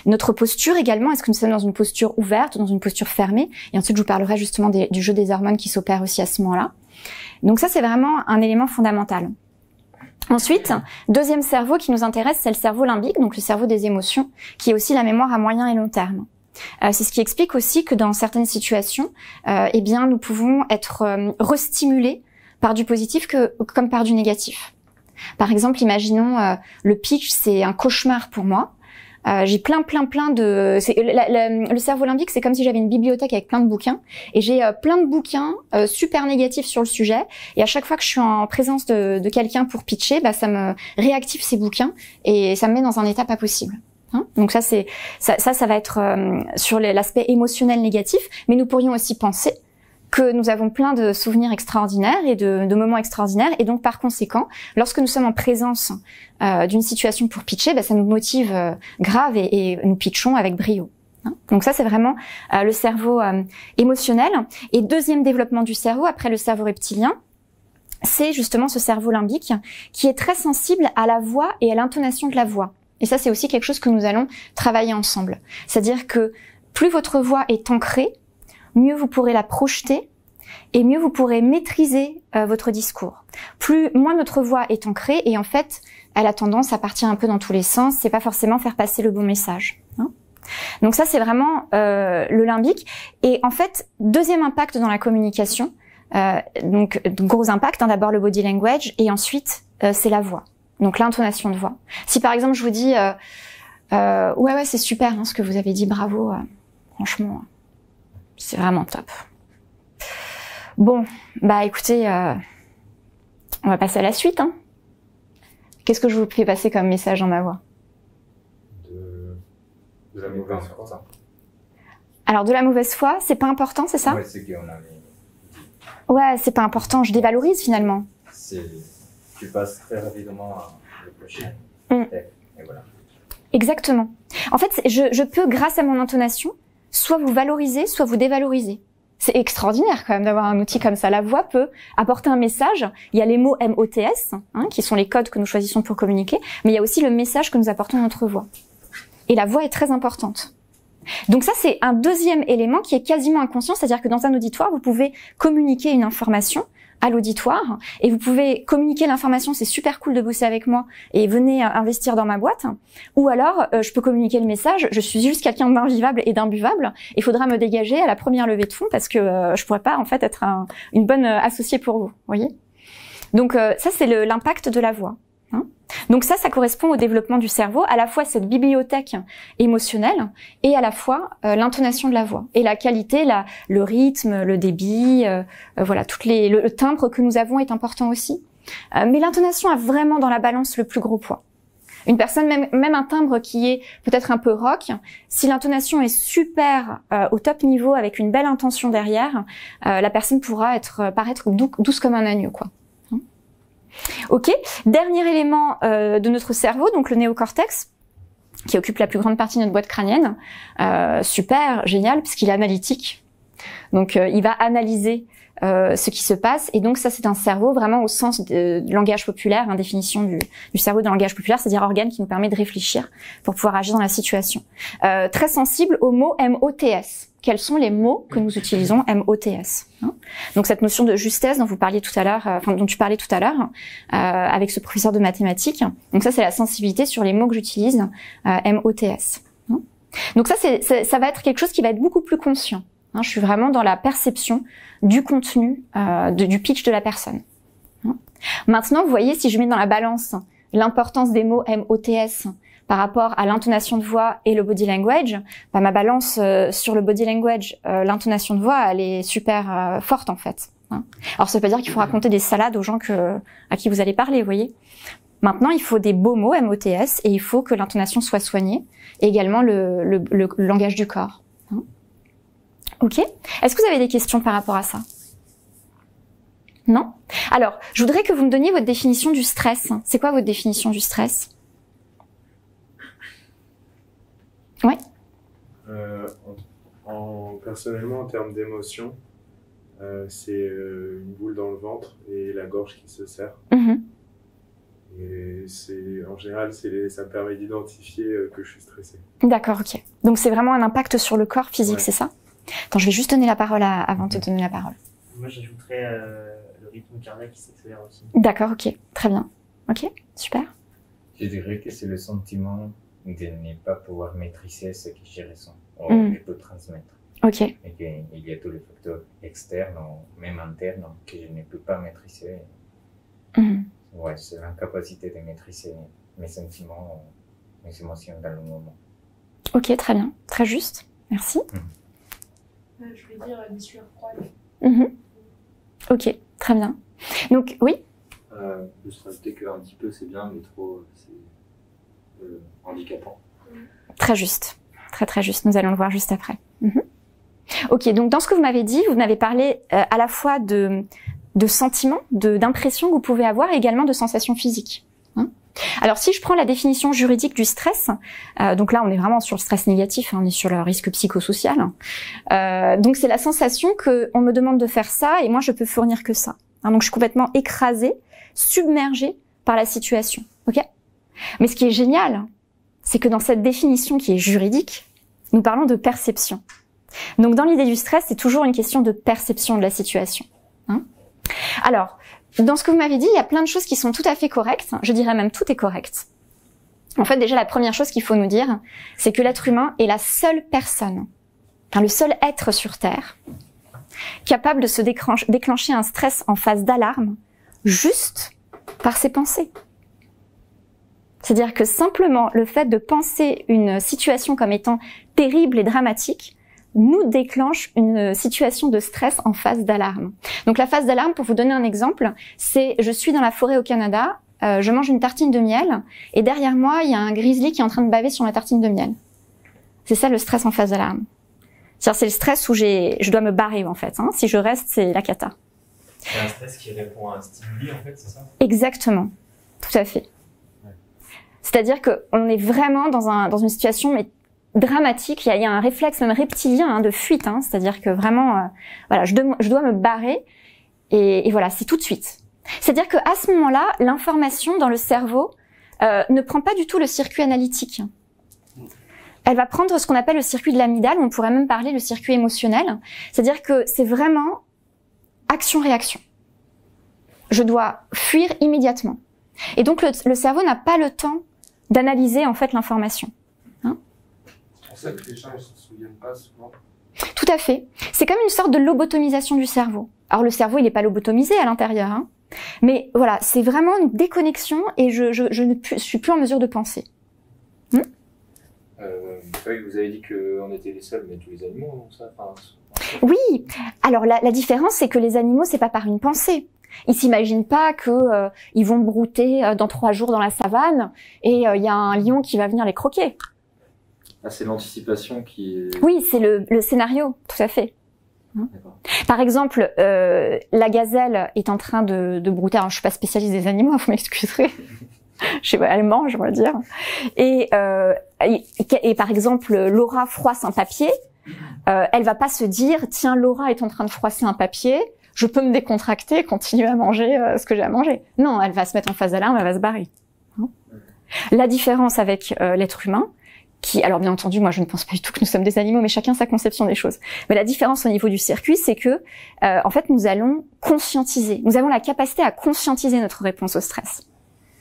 Notre posture également, est-ce que nous sommes dans une posture ouverte ou dans une posture fermée? Et ensuite, je vous parlerai justement du jeu des hormones qui s'opère aussi à ce moment-là. Donc ça, c'est vraiment un élément fondamental. Ensuite, deuxième cerveau qui nous intéresse, c'est le cerveau limbique, donc le cerveau des émotions, qui est aussi la mémoire à moyen et long terme. C'est ce qui explique aussi que dans certaines situations, eh bien, nous pouvons être restimulés par du positif comme par du négatif. Par exemple, imaginons le pitch, c'est un cauchemar pour moi. J'ai plein de... Le cerveau limbique, c'est comme si j'avais une bibliothèque avec plein de bouquins. Et j'ai plein de bouquins super négatifs sur le sujet. Et à chaque fois que je suis en présence de quelqu'un pour pitcher, bah, ça me réactive ces bouquins et ça me met dans un état pas possible. Hein, donc ça va être sur l'aspect émotionnel négatif. Mais nous pourrions aussi penser que nous avons plein de souvenirs extraordinaires et de moments extraordinaires. Et donc, par conséquent, lorsque nous sommes en présence d'une situation pour pitcher, ça nous motive grave et nous pitchons avec brio. Donc ça, c'est vraiment le cerveau émotionnel. Et deuxième développement du cerveau, après le cerveau reptilien, c'est justement ce cerveau limbique qui est très sensible à la voix et à l'intonation de la voix. Et ça, c'est aussi quelque chose que nous allons travailler ensemble. C'est-à-dire que plus votre voix est ancrée, mieux vous pourrez la projeter et mieux vous pourrez maîtriser votre discours. Moins notre voix est ancrée et en fait, elle a tendance à partir un peu dans tous les sens, c'est pas forcément faire passer le bon message. Donc ça, c'est vraiment le limbique. Et en fait, deuxième impact dans la communication, donc gros impact, d'abord le body language et ensuite c'est la voix. Donc l'intonation de voix. Si par exemple je vous dis ouais c'est super ce que vous avez dit, bravo, franchement c'est vraiment top. Bon écoutez, on va passer à la suite. Qu'est-ce que je vous fais passer comme message dans ma voix? De la mauvaise foi. Alors de la mauvaise foi, c'est pas important, c'est ça? Ouais, c'est qu'on a mis. Ouais, c'est pas important, je dévalorise finalement. Tu passes très rapidement à le prochain. Et voilà. Exactement. En fait, je peux, grâce à mon intonation, soit vous valoriser, soit vous dévaloriser. C'est extraordinaire quand même d'avoir un outil comme ça. La voix peut apporter un message. Il y a les mots MOTS, qui sont les codes que nous choisissons pour communiquer, mais il y a aussi le message que nous apportons dans notre voix. Et la voix est très importante. Donc ça, c'est un deuxième élément qui est quasiment inconscient, c'est-à-dire que dans un auditoire, vous pouvez communiquer une information à l'auditoire et vous pouvez communiquer l'information, c'est super cool de bosser avec moi et venez investir dans ma boîte. Ou alors, je peux communiquer le message, je suis juste quelqu'un d'invivable et d'imbuvable, il faudra me dégager à la première levée de fonds parce que je pourrais pas en fait être une bonne associée pour vous, voyez. Donc ça, c'est l'impact de la voix. Donc ça correspond au développement du cerveau, à la fois cette bibliothèque émotionnelle et à la fois l'intonation de la voix et la qualité, le rythme, le débit, voilà, le timbre que nous avons est important aussi. Mais l'intonation a vraiment dans la balance le plus gros poids. Une personne, même un timbre qui est peut-être un peu rock, si l'intonation est super au top niveau avec une belle intention derrière, la personne pourra paraître douce comme un agneau, quoi. Ok, dernier élément de notre cerveau, donc le néocortex, qui occupe la plus grande partie de notre boîte crânienne. Super, génial, puisqu'il est analytique. Donc il va analyser ce qui se passe, et donc ça c'est un cerveau vraiment au sens du langage populaire, définition du cerveau dans le langage populaire, c'est-à-dire organe qui nous permet de réfléchir pour pouvoir agir dans la situation. Très sensible aux mots MOTS. Quels sont les mots que nous utilisons MOTS, Donc cette notion de justesse dont vous parliez tout à l'heure, dont tu parlais tout à l'heure, avec ce professeur de mathématiques. Donc ça c'est la sensibilité sur les mots que j'utilise, MOTS. Donc ça va être quelque chose qui va être beaucoup plus conscient. Je suis vraiment dans la perception du contenu, du pitch de la personne. Maintenant, vous voyez, si je mets dans la balance l'importance des mots MOTS par rapport à l'intonation de voix et le body language, ma balance sur le body language, l'intonation de voix, elle est super forte en fait. Alors ça veut pas dire qu'il faut raconter des salades aux gens à qui vous allez parler, vous voyez. Maintenant, il faut des beaux mots MOTS et il faut que l'intonation soit soignée, et également le langage du corps. Ok. Est-ce que vous avez des questions par rapport à ça? Non? Alors, je voudrais que vous me donniez votre définition du stress. C'est quoi votre définition du stress? Ouais. Personnellement, en termes d'émotion, c'est une boule dans le ventre et la gorge qui se serre. Et en général, ça me permet d'identifier que je suis stressé. D'accord, ok. Donc c'est vraiment un impact sur le corps physique, c'est ça? Attends, je vais juste donner la parole avant de te donner la parole. Moi, j'ajouterais le rythme cardiaque qui s'accélère aussi. D'accord, ok. Très bien. Ok, super. Je dirais que c'est le sentiment de ne pas pouvoir maîtriser ce que je ressens ou je peux transmettre. Ok. Et qu'il y a tous les facteurs externes ou même internes que je ne peux pas maîtriser. Ouais, c'est l'incapacité de maîtriser mes sentiments, mes émotions dans le moment. Ok, très bien. Très juste. Merci. Je voulais dire des sueurs froides. Ok, très bien. Donc, oui. Juste rajouter qu'un petit peu c'est bien, mais trop c'est handicapant. Très juste. Très très juste. Nous allons le voir juste après. Ok, donc dans ce que vous m'avez dit, vous m'avez parlé à la fois de sentiments, d'impressions que vous pouvez avoir, et également de sensations physiques. Alors si je prends la définition juridique du stress, donc là on est vraiment sur le stress négatif, on est sur le risque psychosocial. Donc c'est la sensation que on me demande de faire ça et moi je peux fournir que ça. Donc je suis complètement écrasée, submergée par la situation. Ok ? Mais ce qui est génial, c'est que dans cette définition qui est juridique, nous parlons de perception. Donc dans l'idée du stress, c'est toujours une question de perception de la situation. Alors, dans ce que vous m'avez dit, il y a plein de choses qui sont tout à fait correctes. Je dirais même tout est correct. En fait, déjà, la première chose qu'il faut nous dire, c'est que l'être humain est la seule personne, le seul être sur Terre, capable de se déclencher un stress en phase d'alarme, juste par ses pensées. C'est-à-dire que simplement, le fait de penser une situation comme étant terrible et dramatique, nous déclenche une situation de stress en phase d'alarme. Donc la phase d'alarme, pour vous donner un exemple, c'est je suis dans la forêt au Canada, je mange une tartine de miel, et derrière moi, il y a un grizzly qui est en train de baver sur la tartine de miel. C'est ça le stress en phase d'alarme. C'est-à-dire c'est le stress où je dois me barrer en fait. Si je reste, c'est la cata. C'est un stress qui répond à un stimuli en fait, c'est ça ? Exactement, tout à fait. Ouais. C'est-à-dire qu'on est vraiment dans une situation mais dramatique, il y a un réflexe même reptilien de fuite, c'est-à-dire que vraiment, voilà, je dois me barrer et voilà, c'est tout de suite. C'est-à-dire que à ce moment-là, l'information dans le cerveau ne prend pas du tout le circuit analytique. Elle va prendre ce qu'on appelle le circuit de l'amygdale, on pourrait même parler le circuit émotionnel. C'est-à-dire que c'est vraiment action-réaction. Je dois fuir immédiatement. Et donc le cerveau n'a pas le temps d'analyser en fait l'information. C'est pour ça que les gens ne se souviennent pas souvent. Tout à fait. C'est comme une sorte de lobotomisation du cerveau. Alors le cerveau, il n'est pas lobotomisé à l'intérieur, mais voilà, c'est vraiment une déconnexion et je ne suis plus en mesure de penser. Oui, vous avez dit qu'on était les seuls, mais tous les animaux, donc ça. Oui. Alors la différence, c'est que les animaux, c'est pas par une pensée. Ils s'imaginent pas que ils vont brouter dans 3 jours dans la savane et il y a un lion qui va venir les croquer. Ah, c'est l'anticipation qui est... Oui, c'est le scénario, tout à fait. Par exemple, la gazelle est en train de brouter. Alors, je suis pas spécialiste des animaux, vous m'excuserez. Je sais pas, elle mange, on va dire. Et par exemple, Laura froisse un papier. Elle va pas se dire, tiens, Laura est en train de froisser un papier. Je peux me décontracter et continuer à manger ce que j'ai à manger. Non, elle va se mettre en phase d'alarme, elle va se barrer. La différence avec l'être humain, alors bien entendu, moi je ne pense pas du tout que nous sommes des animaux, mais chacun sa conception des choses. Mais la différence au niveau du circuit, c'est que, en fait, nous allons conscientiser. Nous avons la capacité à conscientiser notre réponse au stress,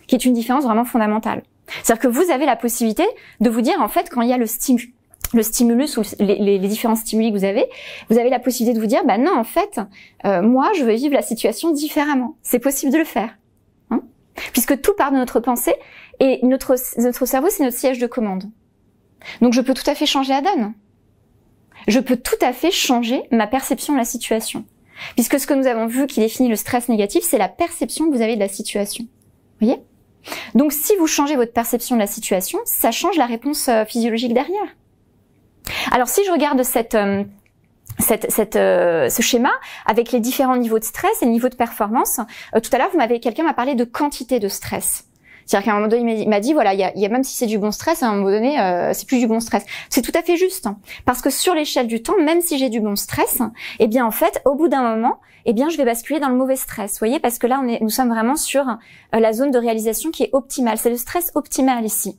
qui est une différence vraiment fondamentale. C'est-à-dire que vous avez la possibilité de vous dire, en fait, quand il y a le stimulus ou les différents stimuli que vous avez la possibilité de vous dire, bah non, en fait, moi, je veux vivre la situation différemment. C'est possible de le faire. Puisque tout part de notre pensée et notre cerveau, c'est notre siège de commande. Donc je peux tout à fait changer la donne. Je peux tout à fait changer ma perception de la situation. Puisque ce que nous avons vu qui définit le stress négatif, c'est la perception que vous avez de la situation. Vous voyez ? Donc si vous changez votre perception de la situation, ça change la réponse physiologique derrière. Alors si je regarde ce schéma avec les différents niveaux de stress et les niveaux de performance, tout à l'heure quelqu'un m'a parlé de quantité de stress. C'est-à-dire qu'à un moment donné, il m'a dit, voilà, il y a même si c'est du bon stress, à un moment donné, c'est plus du bon stress. C'est tout à fait juste. Parce que sur l'échelle du temps, même si j'ai du bon stress, eh bien, en fait, au bout d'un moment, eh bien, je vais basculer dans le mauvais stress. Vous voyez, parce que là, nous sommes vraiment sur la zone de réalisation qui est optimale. C'est le stress optimal ici.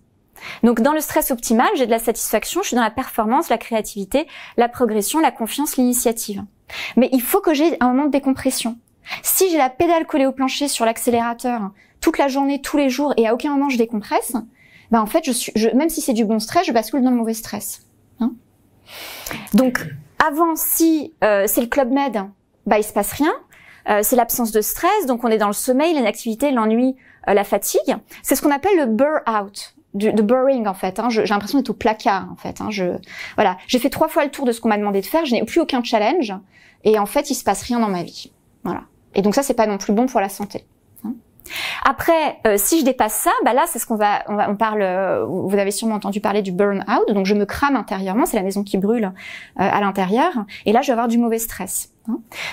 Donc, dans le stress optimal, j'ai de la satisfaction, je suis dans la performance, la créativité, la progression, la confiance, l'initiative. Mais il faut que j'ai un moment de décompression. Si j'ai la pédale collée au plancher sur l'accélérateur toute la journée, tous les jours, et à aucun moment je décompresse, ben en fait, même si c'est du bon stress, je bascule dans le mauvais stress. Donc, avant, si c'est le Club Med, bah il se passe rien. C'est l'absence de stress, donc on est dans le sommeil, l'inactivité, l'ennui, la fatigue. C'est ce qu'on appelle le burn-out, de boring en fait. J'ai l'impression d'être au placard en fait. Voilà, j'ai fait 3 fois le tour de ce qu'on m'a demandé de faire, je n'ai plus aucun challenge, et en fait, il se passe rien dans ma vie. Voilà. Et donc ça, c'est pas non plus bon pour la santé. Après, si je dépasse ça, bah là, c'est ce on parle. Vous avez sûrement entendu parler du burn-out. Donc, je me crame intérieurement. C'est la maison qui brûle à l'intérieur. Et là, je vais avoir du mauvais stress.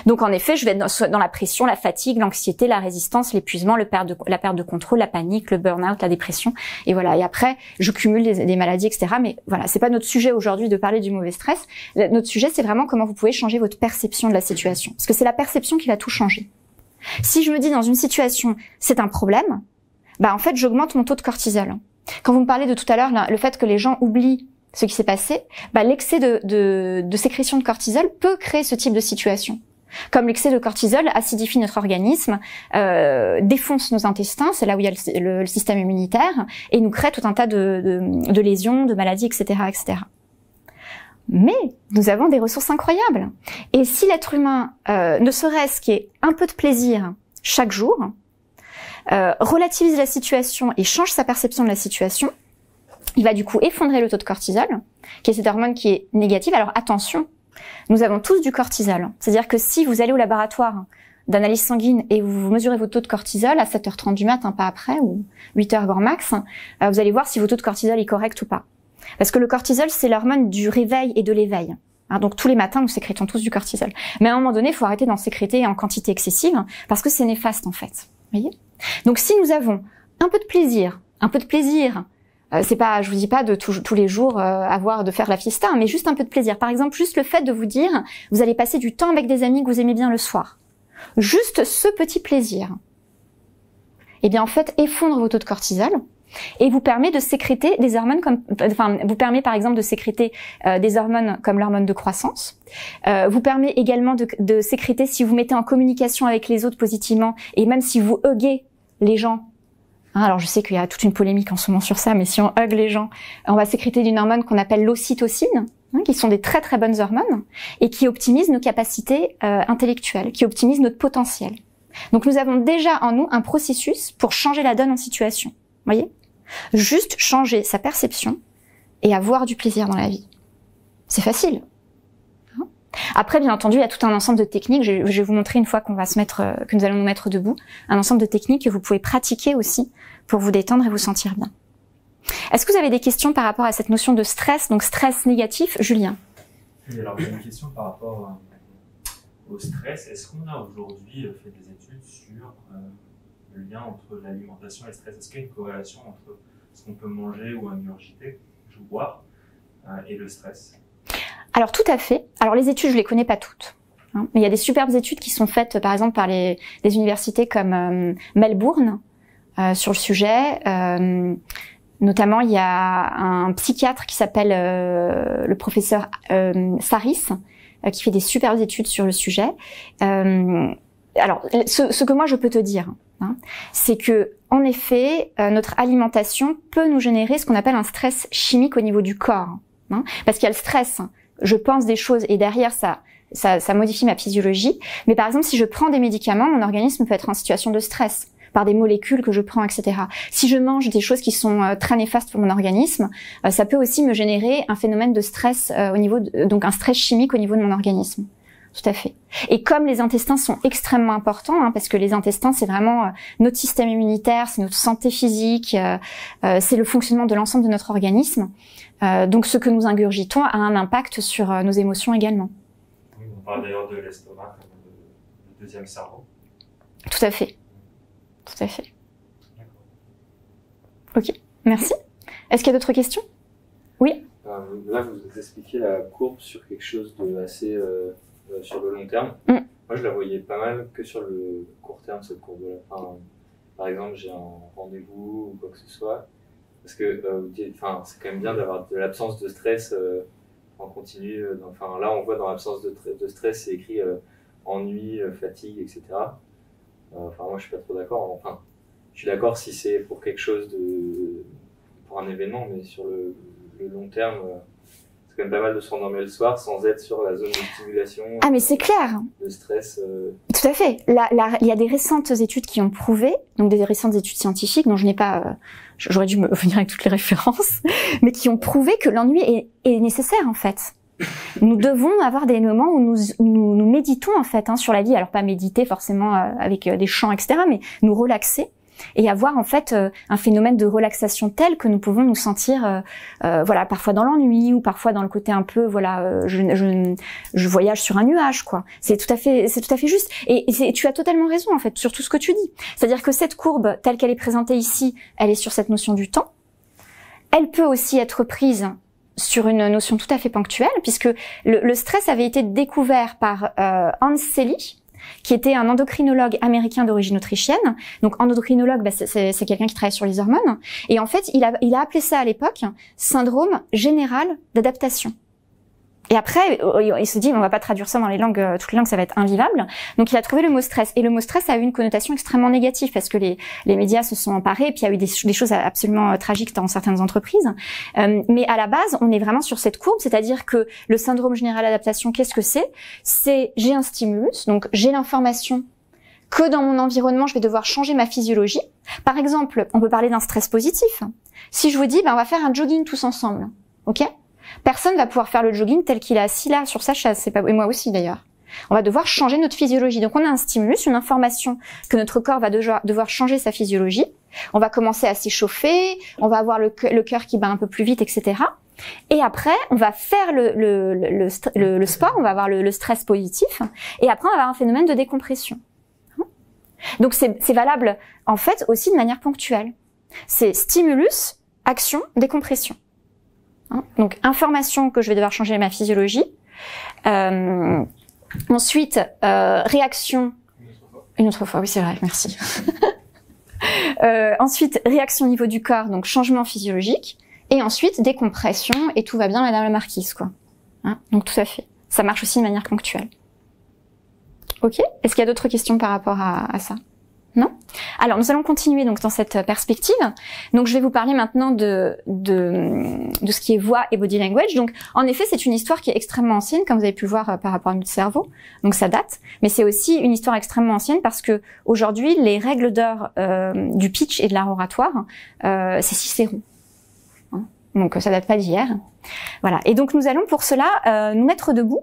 Donc, en effet, je vais être dans la pression, la fatigue, l'anxiété, la résistance, l'épuisement, la perte de contrôle, la panique, le burn-out, la dépression. Et voilà. Et après, je cumule des maladies, etc. Mais voilà, c'est pas notre sujet aujourd'hui de parler du mauvais stress. Notre sujet, c'est vraiment comment vous pouvez changer votre perception de la situation, parce que c'est la perception qui va tout changer. Si je me dis dans une situation, c'est un problème, bah en fait, j'augmente mon taux de cortisol. Quand vous me parlez de tout à l'heure, le fait que les gens oublient ce qui s'est passé, bah l'excès de sécrétion de cortisol peut créer ce type de situation. Comme l'excès de cortisol acidifie notre organisme, défonce nos intestins, c'est là où il y a le système immunitaire, et nous crée tout un tas de lésions, de maladies, etc., etc. Mais nous avons des ressources incroyables. Et si l'être humain, ne serait-ce qu'il y ait un peu de plaisir chaque jour, relativise la situation et change sa perception de la situation, il va du coup effondrer le taux de cortisol, qui est cette hormone qui est négative. Alors attention, nous avons tous du cortisol. C'est-à-dire que si vous allez au laboratoire d'analyse sanguine et vous mesurez votre taux de cortisol à 7h30 du matin, pas après, ou 8h grand max, vous allez voir si votre taux de cortisol est correct ou pas. Parce que le cortisol, c'est l'hormone du réveil et de l'éveil. Donc tous les matins, nous sécrétons tous du cortisol. Mais à un moment donné, il faut arrêter d'en sécréter en quantité excessive, parce que c'est néfaste en fait. Voyez ? Donc si nous avons un peu de plaisir, c'est pas, je vous dis pas de tous les jours de faire la fiesta, mais juste un peu de plaisir. Par exemple, juste le fait de vous dire, vous allez passer du temps avec des amis que vous aimez bien le soir. Juste ce petit plaisir. Eh bien en fait, effondre vos taux de cortisol. Et vous permet de sécréter des hormones vous permet par exemple de sécréter des hormones comme l'hormone de croissance. Vous permet également de sécréter, si vous mettez en communication avec les autres positivement, et même si vous huguez les gens. Alors je sais qu'il y a toute une polémique en ce moment sur ça, mais si on hug les gens, on va sécréter une hormone qu'on appelle l'ocytocine, qui sont des très très bonnes hormones, et qui optimisent nos capacités intellectuelles, qui optimisent notre potentiel. Donc nous avons déjà en nous un processus pour changer la donne en situation. Voyez ? Juste changer sa perception et avoir du plaisir dans la vie. C'est facile. Après, bien entendu, il y a tout un ensemble de techniques. Je vais vous montrer une fois que nous allons nous mettre debout, un ensemble de techniques que vous pouvez pratiquer aussi pour vous détendre et vous sentir bien. Est-ce que vous avez des questions par rapport à cette notion de stress, donc stress négatif, Julien? Oui, alors j'ai une question par rapport au stress. Est-ce qu'on a aujourd'hui fait des études sur le lien entre l'alimentation et le stress? Est-ce qu'il y a une corrélation entre ce qu'on peut manger ou ingurgiter, ou boire, et le stress? Alors tout à fait. Alors les études, je les connais pas toutes. Mais il y a des superbes études qui sont faites, par exemple, par des universités comme Melbourne sur le sujet. Notamment, il y a un psychiatre qui s'appelle le professeur Saris, qui fait des superbes études sur le sujet. Alors, ce que moi je peux te dire, c'est que, en effet, notre alimentation peut nous générer ce qu'on appelle un stress chimique au niveau du corps. Parce qu'il y a le stress, je pense des choses et derrière ça modifie ma physiologie. Mais par exemple, si je prends des médicaments, mon organisme peut être en situation de stress par des molécules que je prends, etc. Si je mange des choses qui sont très néfastes pour mon organisme, ça peut aussi me générer un phénomène de stress donc un stress chimique au niveau de mon organisme. Tout à fait. Et comme les intestins sont extrêmement importants, parce que les intestins, c'est vraiment notre système immunitaire, c'est notre santé physique, c'est le fonctionnement de l'ensemble de notre organisme. Donc ce que nous ingurgitons a un impact sur nos émotions également. Oui, on parle d'ailleurs de l'estomac comme le deuxième cerveau. Tout à fait. Tout à fait. Ok, merci. Est-ce qu'il y a d'autres questions? Oui. Là, vous expliquez la courbe sur quelque chose de assez sur le long terme. Moi, je la voyais pas mal que sur le court terme, cette courbe-là. Enfin, par exemple, j'ai un rendez-vous ou quoi que ce soit. Parce que c'est quand même bien d'avoir de l'absence de stress en continu. Là, on voit dans l'absence de stress, c'est écrit ennui, fatigue, etc. Moi, je suis pas trop d'accord. Enfin, je suis d'accord si c'est pour quelque chose pour un événement, mais sur le long terme, c'est quand même pas mal de se rendormir le soir sans être sur la zone de stimulation. Ah, mais c'est clair. De stress. Tout à fait. Il y a des récentes études qui ont prouvé, donc des récentes études scientifiques dont je n'ai pas, j'aurais dû me venir avec toutes les références, mais qui ont prouvé que l'ennui est nécessaire en fait. Nous devons avoir des moments où nous méditons en fait sur la vie. Alors pas méditer forcément avec des chants, etc., mais nous relaxer et avoir en fait un phénomène de relaxation tel que nous pouvons nous sentir voilà, parfois dans l'ennui ou parfois dans le côté un peu voilà, je voyage sur un nuage quoi. C'est tout à fait juste et tu as totalement raison en fait sur tout ce que tu dis. C'est-à-dire que cette courbe telle qu'elle est présentée ici, elle est sur cette notion du temps. Elle peut aussi être prise sur une notion tout à fait ponctuelle, puisque le stress avait été découvert par Hans Selye, qui était un endocrinologue américain d'origine autrichienne. Donc endocrinologue, c'est quelqu'un qui travaille sur les hormones. Et en fait, il a appelé ça à l'époque syndrome général d'adaptation. Et après, il se dit, on va pas traduire ça dans les langues, toutes les langues, ça va être invivable. Donc, il a trouvé le mot stress. Et le mot stress a eu une connotation extrêmement négative parce que les médias se sont emparés. Et puis, il y a eu des choses absolument tragiques dans certaines entreprises. Mais à la base, on est vraiment sur cette courbe, c'est-à-dire que le syndrome général d'adaptation, qu'est-ce que c'est? C'est, j'ai un stimulus, donc j'ai l'information que dans mon environnement, je vais devoir changer ma physiologie. Par exemple, on peut parler d'un stress positif. Si je vous dis, on va faire un jogging tous ensemble. OK? Personne va pouvoir faire le jogging tel qu'il est assis là sur sa chaise, et moi aussi d'ailleurs. On va devoir changer notre physiologie. Donc on a un stimulus, une information que notre corps va devoir changer sa physiologie. On va commencer à s'échauffer, on va avoir le cœur qui bat un peu plus vite, etc. Et après, on va faire le sport, on va avoir le stress positif, et après on va avoir un phénomène de décompression. Donc c'est valable en fait aussi de manière ponctuelle. C'est stimulus, action, décompression. Donc information que je vais devoir changer ma physiologie. Ensuite réaction. Une autre fois, oui c'est vrai, merci. Ensuite réaction au niveau du corps, donc changement physiologique. Et ensuite décompression et tout va bien Madame la Marquise quoi. Donc tout à fait. Ça marche aussi de manière ponctuelle. Ok. Est-ce qu'il y a d'autres questions par rapport à ça? Non? Alors, nous allons continuer donc dans cette perspective. Donc, je vais vous parler maintenant de ce qui est voix et body language. Donc, en effet, c'est une histoire qui est extrêmement ancienne, comme vous avez pu le voir par rapport à notre cerveau. Donc, ça date. Mais c'est aussi une histoire extrêmement ancienne parce que aujourd'hui, les règles d'or du pitch et de l'art oratoire, c'est Cicéron. Donc, ça date pas d'hier. Voilà. Et donc, nous allons pour cela nous mettre debout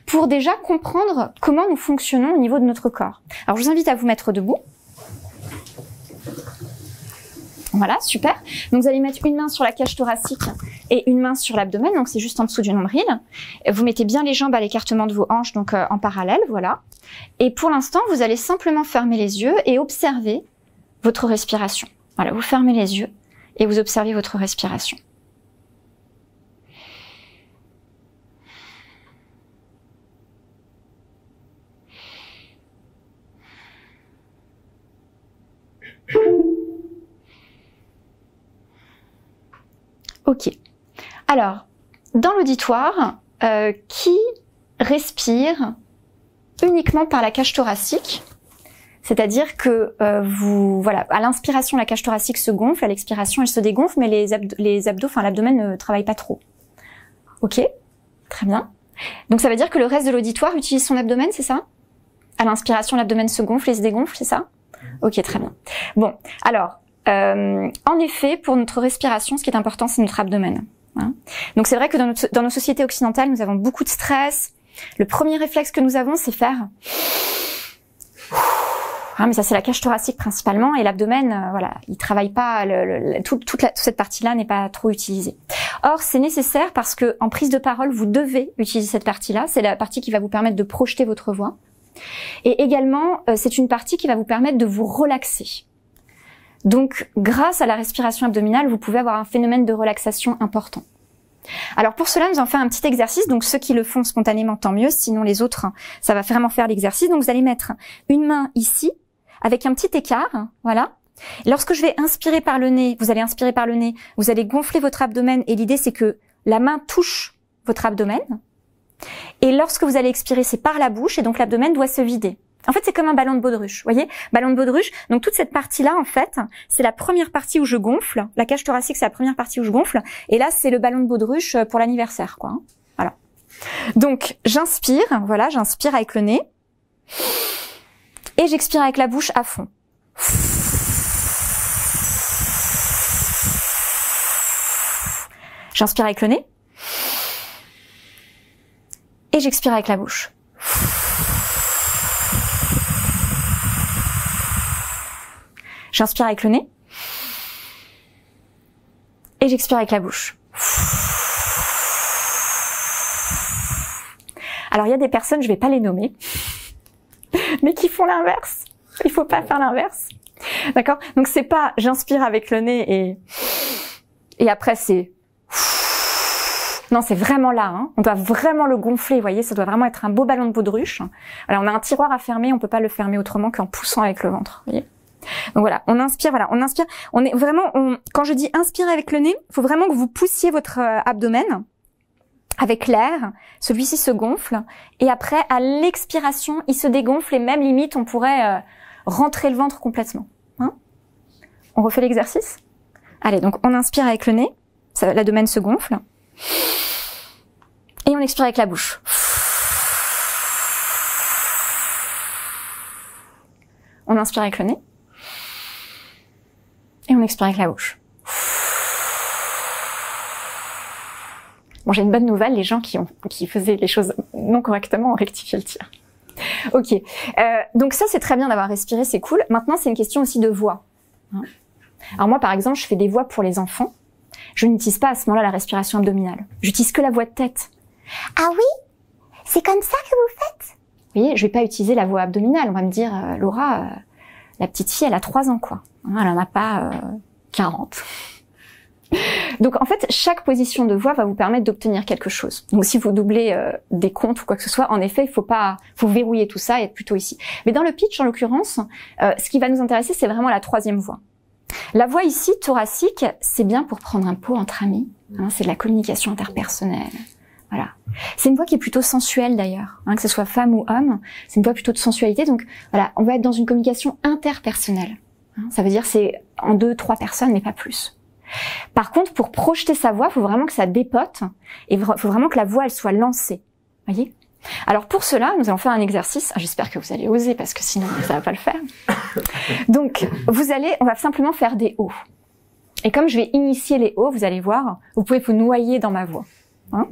pour déjà comprendre comment nous fonctionnons au niveau de notre corps. Alors, je vous invite à vous mettre debout. Voilà, super. Donc vous allez mettre une main sur la cage thoracique et une main sur l'abdomen, donc c'est juste en dessous du nombril. Vous mettez bien les jambes à l'écartement de vos hanches, donc en parallèle, voilà. Et pour l'instant, vous allez simplement fermer les yeux et observer votre respiration. Voilà, vous fermez les yeux et vous observez votre respiration. Ok. Alors, dans l'auditoire, qui respire uniquement par la cage thoracique, c'est-à-dire que voilà, à l'inspiration, la cage thoracique se gonfle, à l'expiration, elle se dégonfle, mais les abdos, enfin l'abdomen ne travaille pas trop. Ok, très bien. Donc ça veut dire que le reste de l'auditoire utilise son abdomen, c'est ça? À l'inspiration, l'abdomen se gonfle et se dégonfle, c'est ça? Ok, très bien. Bon, alors. En effet, pour notre respiration, ce qui est important, c'est notre abdomen. Donc c'est vrai que dans nos sociétés occidentales, nous avons beaucoup de stress. Le premier réflexe que nous avons, c'est faire... mais ça, c'est la cage thoracique principalement, et l'abdomen, voilà, il travaille pas, toute cette partie-là n'est pas trop utilisée. Or, c'est nécessaire parce que en prise de parole, vous devez utiliser cette partie-là. C'est la partie qui va vous permettre de projeter votre voix. Et également, c'est une partie qui va vous permettre de vous relaxer. Donc, grâce à la respiration abdominale, vous pouvez avoir un phénomène de relaxation important. Alors, pour cela, nous allons faire un petit exercice. Donc, ceux qui le font spontanément, tant mieux. Sinon, les autres, ça va vraiment faire l'exercice. Donc, vous allez mettre une main ici, avec un petit écart, voilà. Lorsque je vais inspirer par le nez, vous allez inspirer par le nez, vous allez gonfler votre abdomen. Et l'idée, c'est que la main touche votre abdomen. Et lorsque vous allez expirer, c'est par la bouche. Et donc, l'abdomen doit se vider. En fait, c'est comme un ballon de baudruche, vous voyez, ballon de baudruche. Donc toute cette partie-là, en fait, c'est la première partie où je gonfle. La cage thoracique, c'est la première partie où je gonfle. Et là, c'est le ballon de baudruche pour l'anniversaire, quoi. Voilà. Donc j'inspire, voilà, j'inspire avec le nez et j'expire avec la bouche à fond. J'inspire avec le nez et j'expire avec la bouche. J'inspire avec le nez. Et j'expire avec la bouche. Alors, il y a des personnes, je vais pas les nommer, mais qui font l'inverse. Il faut pas faire l'inverse. D'accord? Donc, c'est pas j'inspire avec le nez et après c'est... Non, c'est vraiment là. Hein. On doit vraiment le gonfler, vous voyez, ça doit vraiment être un beau ballon de baudruche. Alors, on a un tiroir à fermer, on peut pas le fermer autrement qu'en poussant avec le ventre, vous voyez. Donc voilà, on inspire, on inspire. On est vraiment, quand je dis inspirer avec le nez, il faut vraiment que vous poussiez votre abdomen avec l'air. Celui-ci se gonfle et après, à l'expiration, il se dégonfle et même limite, on pourrait rentrer le ventre complètement. Hein, on refait l'exercice. Allez, donc on inspire avec le nez, l'abdomen se gonfle et on expire avec la bouche. On inspire avec le nez. Et on expire avec la bouche. Bon, j'ai une bonne nouvelle, les gens qui faisaient les choses non correctement ont rectifié le tir. Ok. Donc ça, c'est très bien d'avoir respiré, c'est cool. Maintenant, c'est une question aussi de voix. Hein. Alors moi, par exemple, je fais des voix pour les enfants. Je n'utilise pas à ce moment-là la respiration abdominale. J'utilise que la voix de tête. Ah oui? C'est comme ça que vous faites? Vous voyez, je vais pas utiliser la voix abdominale. On va me dire, Laura, la petite fille, elle a 3 ans, quoi. Elle en a pas 40. Donc en fait, chaque position de voix va vous permettre d'obtenir quelque chose. Donc si vous doublez des comptes ou quoi que ce soit, en effet, faut verrouiller tout ça et être plutôt ici. Mais dans le pitch, en l'occurrence, ce qui va nous intéresser, c'est vraiment la 3e voix. La voix ici, thoracique, c'est bien pour prendre un pot entre amis. Hein, c'est de la communication interpersonnelle. Voilà. C'est une voix qui est plutôt sensuelle d'ailleurs, hein, que ce soit femme ou homme. C'est une voix plutôt de sensualité. Donc voilà, on va être dans une communication interpersonnelle. Hein, ça veut dire c'est en 2-3 personnes, mais pas plus. Par contre, pour projeter sa voix, il faut vraiment que ça dépote et il faut vraiment que la voix elle soit lancée. Voyez ? Alors pour cela, nous allons faire un exercice. J'espère que vous allez oser parce que sinon ça va pas le faire. Donc on va simplement faire des hauts. Et comme je vais initier les hauts, vous allez voir, vous pouvez vous noyer dans ma voix. Hein ?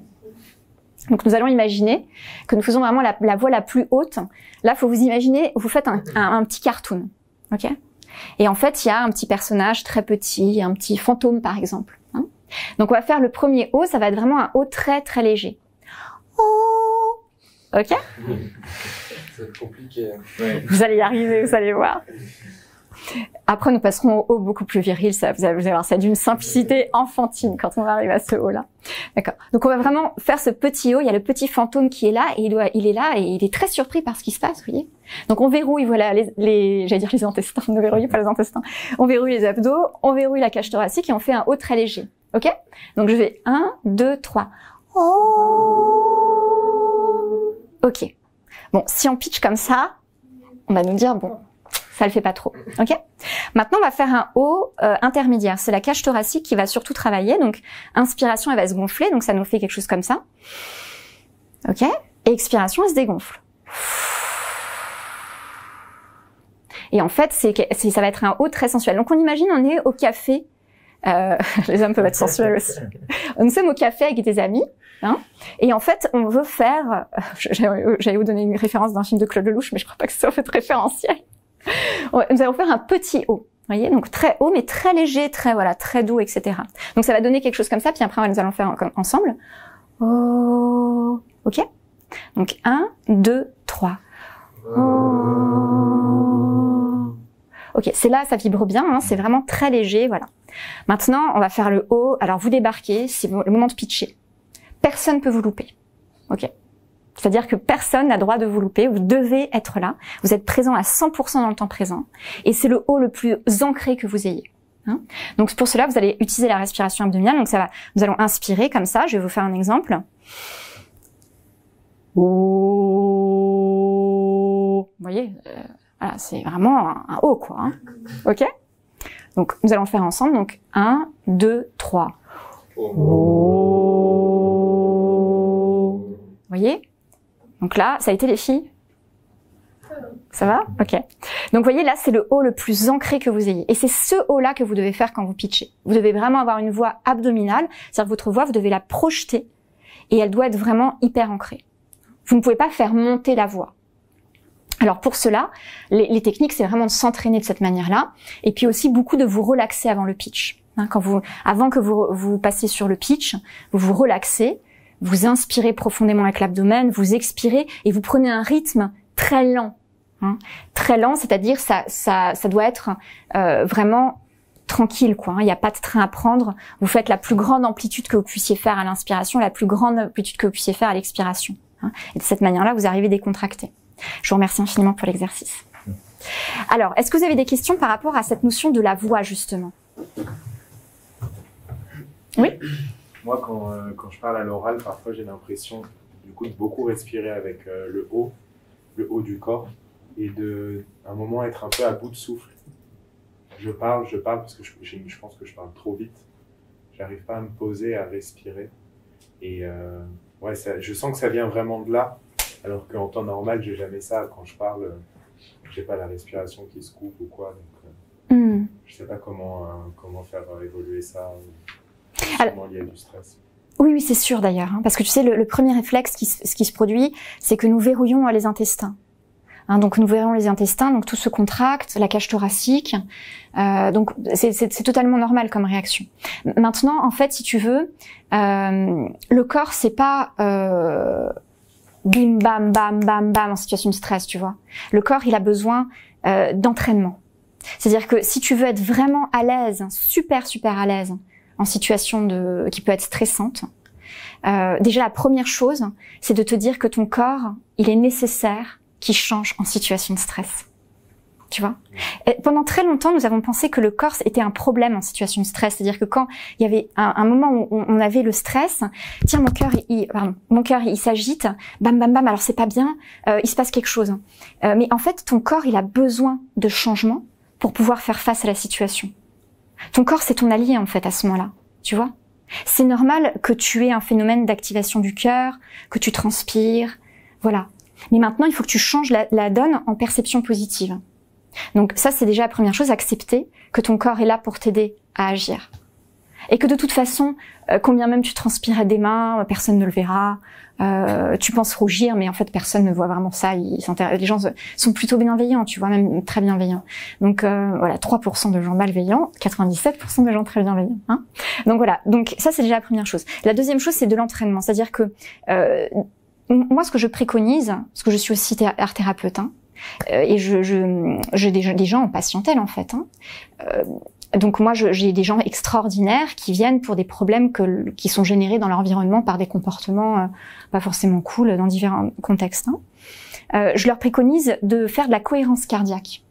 Donc nous allons imaginer que nous faisons vraiment la voix la plus haute. Là, faut vous imaginer, vous faites un petit cartoon, ok ? Et en fait, il y a un petit personnage très petit, un petit fantôme par exemple. Hein, donc on va faire le premier haut, ça va être vraiment un haut très très léger. Oh, ok ? Ça va être compliqué. Ouais. Vous allez y arriver, vous allez voir. Après, nous passerons au haut beaucoup plus viril. Ça, vous allez voir, ça d'une simplicité enfantine quand on va arriver à ce haut-là. D'accord. Donc, on va vraiment faire ce petit haut. Il y a le petit fantôme qui est là et il est là et il est très surpris par ce qui se passe, vous voyez. Donc, on verrouille, voilà, j'allais dire les intestins. Ne verrouillez pas les intestins. On verrouille les abdos, on verrouille la cage thoracique et on fait un haut très léger. Ok? Donc, je vais 1, 2, 3. Oh. Ok. Bon, si on pitch comme ça, on va nous dire, bon, ça le fait pas trop, ok? Maintenant, on va faire un haut intermédiaire. C'est la cage thoracique qui va surtout travailler. Donc, inspiration, elle va se gonfler. Donc, ça nous fait quelque chose comme ça. Ok? Et expiration, elle se dégonfle. Et en fait, ça va être un haut très sensuel. Donc, on imagine, on est au café. Les hommes peuvent être sensuels aussi. Nous sommes au café avec des amis. Hein, et en fait, on veut faire... J'allais vous donner une référence d'un film de Claude Lelouch, mais je crois pas que ça soit référentiel. Nous allons faire un petit haut, voyez, donc très haut, mais très léger, très doux, etc. Donc ça va donner quelque chose comme ça, puis après nous allons faire ensemble. Oh, ok. Donc 1, 2, 3. Oh. Ok, c'est là, ça vibre bien, hein, c'est vraiment très léger, voilà. Maintenant, on va faire le haut. Alors vous débarquez, c'est le moment de pitcher. Personne peut vous louper, ok. C'est-à-dire que personne n'a droit de vous louper, vous devez être là, vous êtes présent à 100% dans le temps présent, et c'est le haut le plus ancré que vous ayez. Hein, donc pour cela, vous allez utiliser la respiration abdominale, donc nous allons inspirer comme ça, je vais vous faire un exemple. Oh, vous voyez, voilà, c'est vraiment un haut, quoi. Hein, ok ? Donc nous allons faire ensemble, donc 1, 2, 3. Oh. Vous voyez ? Donc là, ça a été les filles ? Ça va ? Ok. Donc vous voyez, là, c'est le haut le plus ancré que vous ayez. Et c'est ce haut-là que vous devez faire quand vous pitchez. Vous devez vraiment avoir une voix abdominale, c'est-à-dire que votre voix, vous devez la projeter et elle doit être vraiment hyper ancrée. Vous ne pouvez pas faire monter la voix. Alors pour cela, les techniques, c'est vraiment de s'entraîner de cette manière-là, et puis aussi beaucoup de vous relaxer avant le pitch. Hein, avant que vous passiez sur le pitch, vous vous relaxez, vous inspirez profondément avec l'abdomen, vous expirez et vous prenez un rythme très lent. Hein, très lent, c'est-à-dire ça doit être vraiment tranquille, quoi. Il n'y a pas de train à prendre. Vous faites la plus grande amplitude que vous puissiez faire à l'inspiration, la plus grande amplitude que vous puissiez faire à l'expiration. Hein, et de cette manière-là, vous arrivez décontracté. Je vous remercie infiniment pour l'exercice. Alors, est-ce que vous avez des questions par rapport à cette notion de la voix, justement? Oui. Moi, quand je parle à l'oral, parfois j'ai l'impression du coup de beaucoup respirer avec le haut du corps et à un moment être un peu à bout de souffle. Je parle parce que je pense que je parle trop vite. J'arrive pas à me poser, à respirer. Et ouais, je sens que ça vient vraiment de là, alors qu'en temps normal, j'ai jamais ça. Quand je parle, j'ai pas la respiration qui se coupe ou quoi. Donc, je sais pas comment faire évoluer ça. Alors, il y a du stress. Oui, c'est sûr d'ailleurs, hein, parce que tu sais, le premier réflexe qui se produit, c'est que nous verrouillons les intestins. Hein, donc nous verrouillons les intestins, donc tout se contracte, la cage thoracique. Donc c'est totalement normal comme réaction. Maintenant, en fait, si tu veux, le corps, c'est pas bim bam bam bam bam en situation de stress, tu vois. Le corps, il a besoin d'entraînement. C'est-à-dire que si tu veux être vraiment à l'aise, super à l'aise, en situation qui peut être stressante, déjà la première chose, c'est de te dire que ton corps, il est nécessaire qu'il change en situation de stress. Tu vois? Et pendant très longtemps, nous avons pensé que le corps était un problème en situation de stress. C'est-à-dire que quand il y avait un moment où on avait le stress, tiens, mon cœur, il s'agite, bam, bam, bam, alors c'est pas bien, il se passe quelque chose. Mais en fait, ton corps, il a besoin de changement pour pouvoir faire face à la situation. Ton corps, c'est ton allié, en fait, à ce moment-là. Tu vois? C'est normal que tu aies un phénomène d'activation du cœur, que tu transpires, voilà. Mais maintenant, il faut que tu changes la donne en perception positive. Donc ça, c'est déjà la première chose, accepter que ton corps est là pour t'aider à agir. Et que de toute façon, combien même tu transpires des mains, personne ne le verra. Tu penses rougir, mais en fait, personne ne voit vraiment ça. Les gens sont plutôt bienveillants, tu vois, même très bienveillants. Donc voilà, 3% de gens malveillants, 97% de gens très bienveillants. Hein, donc voilà, donc ça, c'est déjà la première chose. La deuxième chose, c'est de l'entraînement. C'est-à-dire que moi, ce que je préconise, parce que je suis aussi art thérapeute, hein, et j'ai des gens en patientèle, en fait. Hein, donc moi, j'ai des gens extraordinaires qui viennent pour des problèmes qui sont générés dans l'environnement par des comportements pas forcément cool dans différents contextes. Hein. Je leur préconise de faire de la cohérence cardiaque.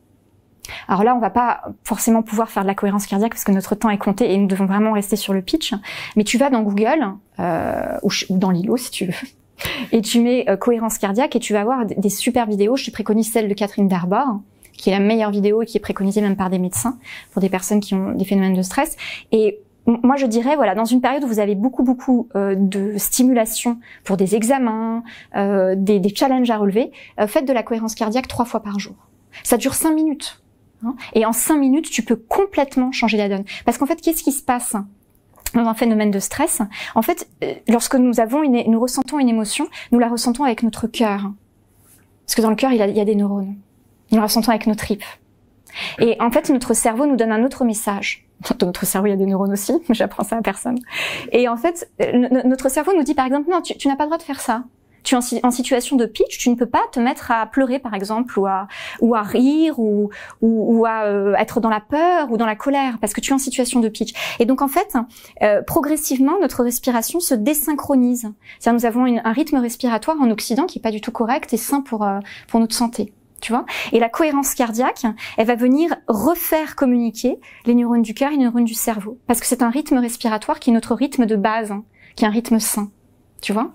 Alors là, on va pas forcément pouvoir faire de la cohérence cardiaque parce que notre temps est compté et nous devons vraiment rester sur le pitch. Mais tu vas dans Google ou dans Lilo si tu veux. Et tu mets cohérence cardiaque et tu vas avoir des super vidéos. Je te préconise celle de Catherine Darbord, qui est la meilleure vidéo et qui est préconisée même par des médecins pour des personnes qui ont des phénomènes de stress. Et moi, je dirais, voilà, dans une période où vous avez beaucoup de stimulation pour des examens, des challenges à relever, faites de la cohérence cardiaque 3 fois par jour. Ça dure 5 minutes. Hein, et en 5 minutes, tu peux complètement changer la donne. Parce qu'en fait, qu'est-ce qui se passe dans un phénomène de stress? En fait, lorsque nous ressentons une émotion, nous la ressentons avec notre cœur. Parce que dans le cœur, il y a des neurones. Nous la ressentons avec nos tripes. Et en fait, notre cerveau nous donne un autre message. Dans notre cerveau, il y a des neurones aussi, mais j'apprends ça à personne. Et en fait, notre cerveau nous dit par exemple, non, tu n'as pas le droit de faire ça. Tu es en situation de pitch, tu ne peux pas te mettre à pleurer par exemple, ou à rire, ou à être dans la peur ou dans la colère, parce que tu es en situation de pitch. Et donc en fait, progressivement, notre respiration se désynchronise. C'est-à-dire nous avons un rythme respiratoire en Occident qui est pas du tout correct et sain pour notre santé. Tu vois? Et la cohérence cardiaque, elle va venir refaire communiquer les neurones du cœur et les neurones du cerveau. Parce que c'est un rythme respiratoire qui est notre rythme de base, hein, qui est un rythme sain. Tu vois?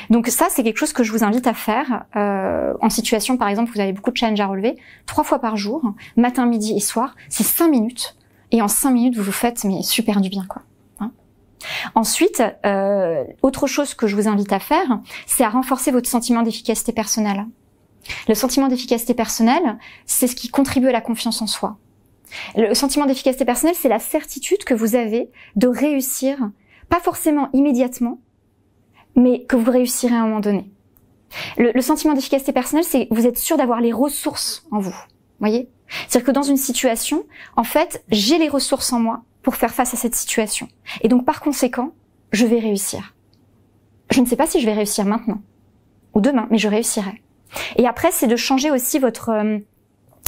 Donc ça, c'est quelque chose que je vous invite à faire en situation, par exemple, vous avez beaucoup de challenges à relever, 3 fois par jour, matin, midi et soir, c'est 5 minutes. Et en 5 minutes, vous vous faites mais super du bien, quoi. Hein. Ensuite, autre chose que je vous invite à faire, c'est à renforcer votre sentiment d'efficacité personnelle. Le sentiment d'efficacité personnelle, c'est ce qui contribue à la confiance en soi. Le sentiment d'efficacité personnelle, c'est la certitude que vous avez de réussir, pas forcément immédiatement, mais que vous réussirez à un moment donné. Le sentiment d'efficacité personnelle, c'est vous êtes sûr d'avoir les ressources en vous. Voyez? C'est-à-dire que dans une situation, en fait, j'ai les ressources en moi pour faire face à cette situation. Et donc, par conséquent, je vais réussir. Je ne sais pas si je vais réussir maintenant ou demain, mais je réussirai. Et après, c'est de changer aussi votre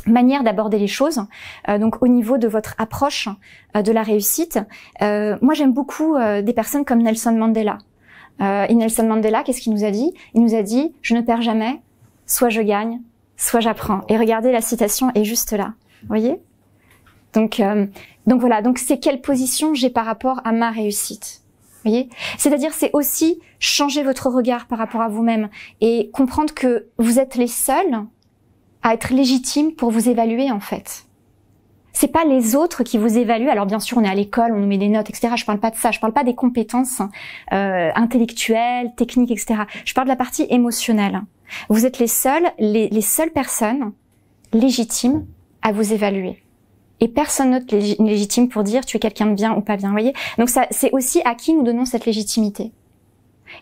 manière d'aborder les choses. Donc, au niveau de votre approche de la réussite, moi, j'aime beaucoup des personnes comme Nelson Mandela. Et Nelson Mandela, qu'est-ce qu'il nous a dit? Il nous a dit « Je ne perds jamais, soit je gagne, soit j'apprends ». Et regardez, la citation est juste là. Vous voyez? Donc voilà. Donc, c'est quelle position j'ai par rapport à ma réussite. Vous voyez? C'est-à-dire, c'est aussi changer votre regard par rapport à vous-même et comprendre que vous êtes les seuls à être légitimes pour vous évaluer, en fait. C'est pas les autres qui vous évaluent. Alors bien sûr, on est à l'école, on nous met des notes, etc. Je parle pas de ça. Je parle pas des compétences intellectuelles, techniques, etc. Je parle de la partie émotionnelle. Vous êtes les seules personnes légitimes à vous évaluer. Et personne d'autre n'est légitime pour dire tu es quelqu'un de bien ou pas bien. Vous voyez? Donc ça, c'est aussi à qui nous donnons cette légitimité.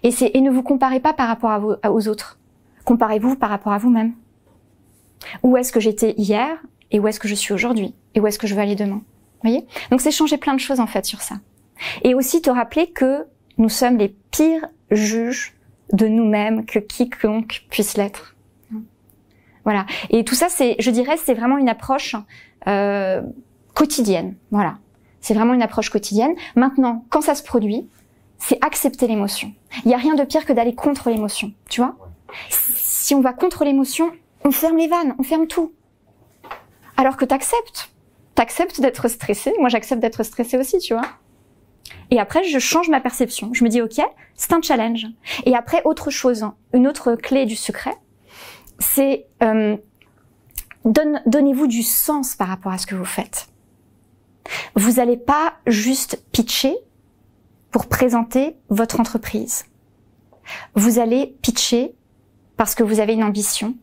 Et ne vous comparez pas par rapport aux autres. Comparez-vous par rapport à vous-même. Où est-ce que j'étais hier et où est-ce que je suis aujourd'hui et où est-ce que je veux aller demain. Vous voyez? Donc c'est changer plein de choses en fait sur ça. Et aussi te rappeler que nous sommes les pires juges de nous-mêmes que quiconque puisse l'être. Voilà. Et tout ça, je dirais, c'est vraiment une approche quotidienne. Voilà. C'est vraiment une approche quotidienne. Maintenant, quand ça se produit, c'est accepter l'émotion. Il n'y a rien de pire que d'aller contre l'émotion. Tu vois? Si on va contre l'émotion, on ferme les vannes, on ferme tout. Alors que t'acceptes d'être stressé. Moi, j'accepte d'être stressé aussi, tu vois. Et après, je change ma perception. Je me dis, ok, c'est un challenge. Et après, autre chose, une autre clé du secret, c'est donnez-vous du sens par rapport à ce que vous faites. Vous n'allez pas juste pitcher pour présenter votre entreprise. Vous allez pitcher parce que vous avez une ambition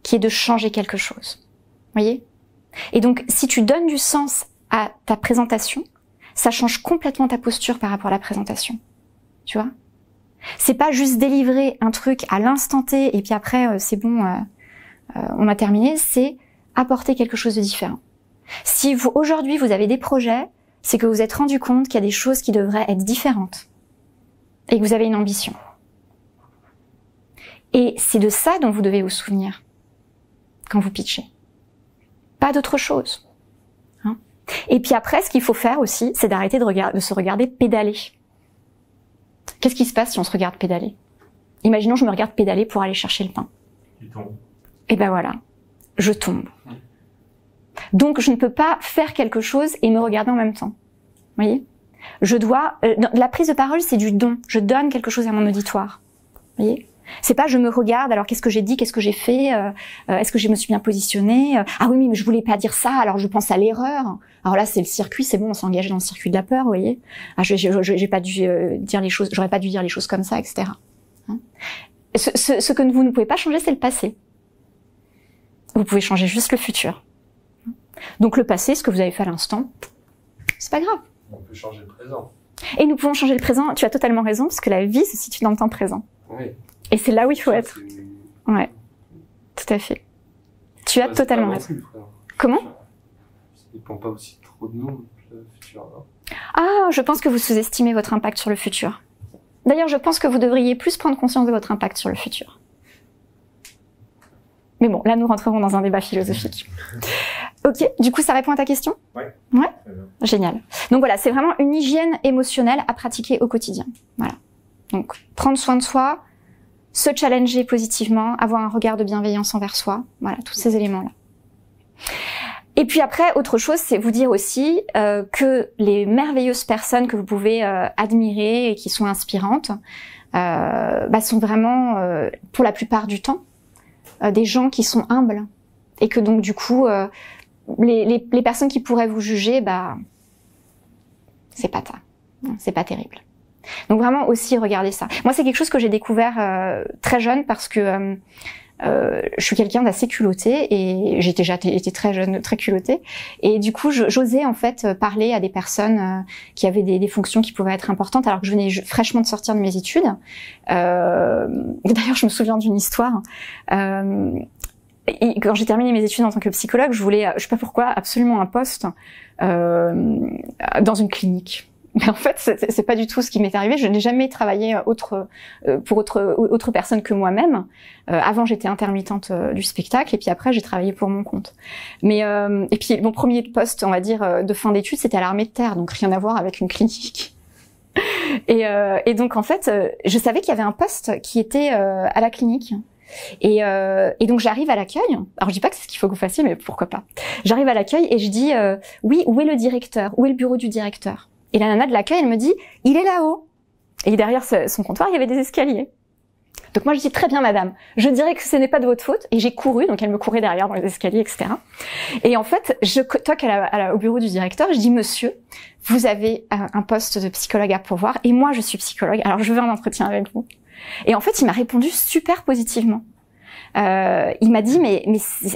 qui est de changer quelque chose. Voyez? Et donc, si tu donnes du sens à ta présentation, ça change complètement ta posture par rapport à la présentation. Tu vois? C'est pas juste délivrer un truc à l'instant T et puis après, c'est bon, on a terminé. C'est apporter quelque chose de différent. Si aujourd'hui, vous avez des projets, c'est que vous vous êtes rendu compte qu'il y a des choses qui devraient être différentes et que vous avez une ambition. Et c'est de ça dont vous devez vous souvenir quand vous pitchez. Pas d'autre chose. Hein? Et puis après, ce qu'il faut faire aussi, c'est d'arrêter de se regarder pédaler. Qu'est-ce qui se passe si on se regarde pédaler? Imaginons, je me regarde pédaler pour aller chercher le pain. Tu tombes. Et ben voilà, je tombe. Donc je ne peux pas faire quelque chose et me regarder en même temps. Vous voyez? Je dois... la prise de parole, c'est du don. Je donne quelque chose à mon auditoire. Vous voyez? C'est pas je me regarde, alors qu'est-ce que j'ai dit, qu'est-ce que j'ai fait, est-ce que je me suis bien positionnée, ah oui mais je voulais pas dire ça, alors je pense à l'erreur. Alors là c'est le circuit, c'est bon, on s'est engagé dans le circuit de la peur, vous voyez. Ah j'ai pas dû dire les choses, j'aurais pas dû dire les choses comme ça, etc. Hein? Ce que vous ne pouvez pas changer, c'est le passé. Vous pouvez changer juste le futur. Donc le passé, ce que vous avez fait à l'instant, c'est pas grave. On peut changer le présent. Et nous pouvons changer le présent. Tu as totalement raison, parce que la vie se situe dans le temps présent. Oui. Et c'est là où il faut être. Ouais, tout à fait. Tu as totalement raison. Comment? Ça dépend pas aussi trop de nous, le futur. Non? Ah, je pense que vous sous-estimez votre impact sur le futur. D'ailleurs, je pense que vous devriez plus prendre conscience de votre impact sur le futur. Mais bon, là, nous rentrerons dans un débat philosophique. Ok, du coup, ça répond à ta question? Ouais. Ouais? Génial. Donc voilà, c'est vraiment une hygiène émotionnelle à pratiquer au quotidien. Voilà. Donc, prendre soin de soi, se challenger positivement, avoir un regard de bienveillance envers soi. Voilà, tous ces éléments-là. Et puis après, autre chose, c'est vous dire aussi que les merveilleuses personnes que vous pouvez admirer et qui sont inspirantes sont vraiment, pour la plupart du temps, des gens qui sont humbles. Et que donc, du coup, les personnes qui pourraient vous juger, c'est pas ça. C'est pas terrible. Donc vraiment aussi regardez ça. Moi c'est quelque chose que j'ai découvert très jeune parce que je suis quelqu'un d'assez culotté et j'ai déjà été très jeune, très culottée. Et du coup, j'osais en fait parler à des personnes qui avaient des fonctions qui pouvaient être importantes, alors que je venais fraîchement de sortir de mes études. D'ailleurs, je me souviens d'une histoire. Et quand j'ai terminé mes études en tant que psychologue, je voulais, je sais pas pourquoi, absolument un poste dans une clinique. Mais en fait, c'est pas du tout ce qui m'est arrivé. Je n'ai jamais travaillé pour autre personne que moi-même. Avant, j'étais intermittente du spectacle, et puis après, j'ai travaillé pour mon compte. Mais et puis mon premier poste, on va dire, de fin d'études, c'était à l'armée de terre, donc rien à voir avec une clinique. Et donc en fait, je savais qu'il y avait un poste qui était à la clinique. Et donc j'arrive à l'accueil. Alors je dis pas que c'est ce qu'il faut que vous fassiez, mais pourquoi pas. J'arrive à l'accueil et je dis oui, où est le directeur? Où est le bureau du directeur? Et la nana de l'accueil, elle me dit, il est là-haut. Et derrière son comptoir, il y avait des escaliers. Donc moi je dis, très bien madame, je dirais que ce n'est pas de votre faute. Et j'ai couru, donc elle me courait derrière dans les escaliers, etc. Et en fait, je toque au bureau du directeur, je dis, monsieur, vous avez un poste de psychologue à pourvoir, et moi je suis psychologue, alors je veux un entretien avec vous. Et en fait, il m'a répondu super positivement. Il m'a dit, mais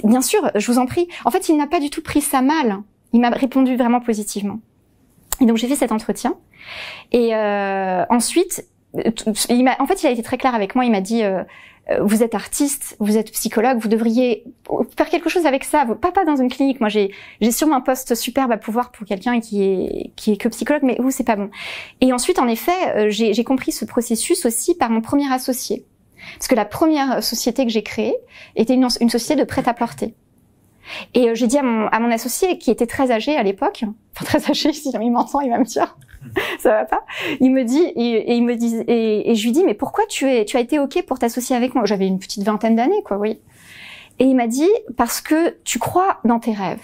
bien sûr, je vous en prie. En fait, il n'a pas du tout pris ça mal. Il m'a répondu vraiment positivement. Et donc j'ai fait cet entretien. Et ensuite, il a été très clair avec moi. Il m'a dit, vous êtes artiste, vous êtes psychologue, vous devriez faire quelque chose avec ça. Pas dans une clinique. Moi, j'ai sûrement un poste superbe à pouvoir pour quelqu'un qui est que psychologue, mais vous, c'est pas bon. Et ensuite, en effet, j'ai compris ce processus aussi par mon premier associé. Parce que la première société que j'ai créée était une société de prêt-à-porter. Et j'ai dit à mon associé, qui était très âgé à l'époque, enfin très âgé, si il m'entend, il va me dire, ça va pas. Il me dit, et je lui dis, mais pourquoi tu as été OK pour t'associer avec moi? J'avais une petite vingtaine d'années, quoi, oui. Et il m'a dit, parce que tu crois dans tes rêves.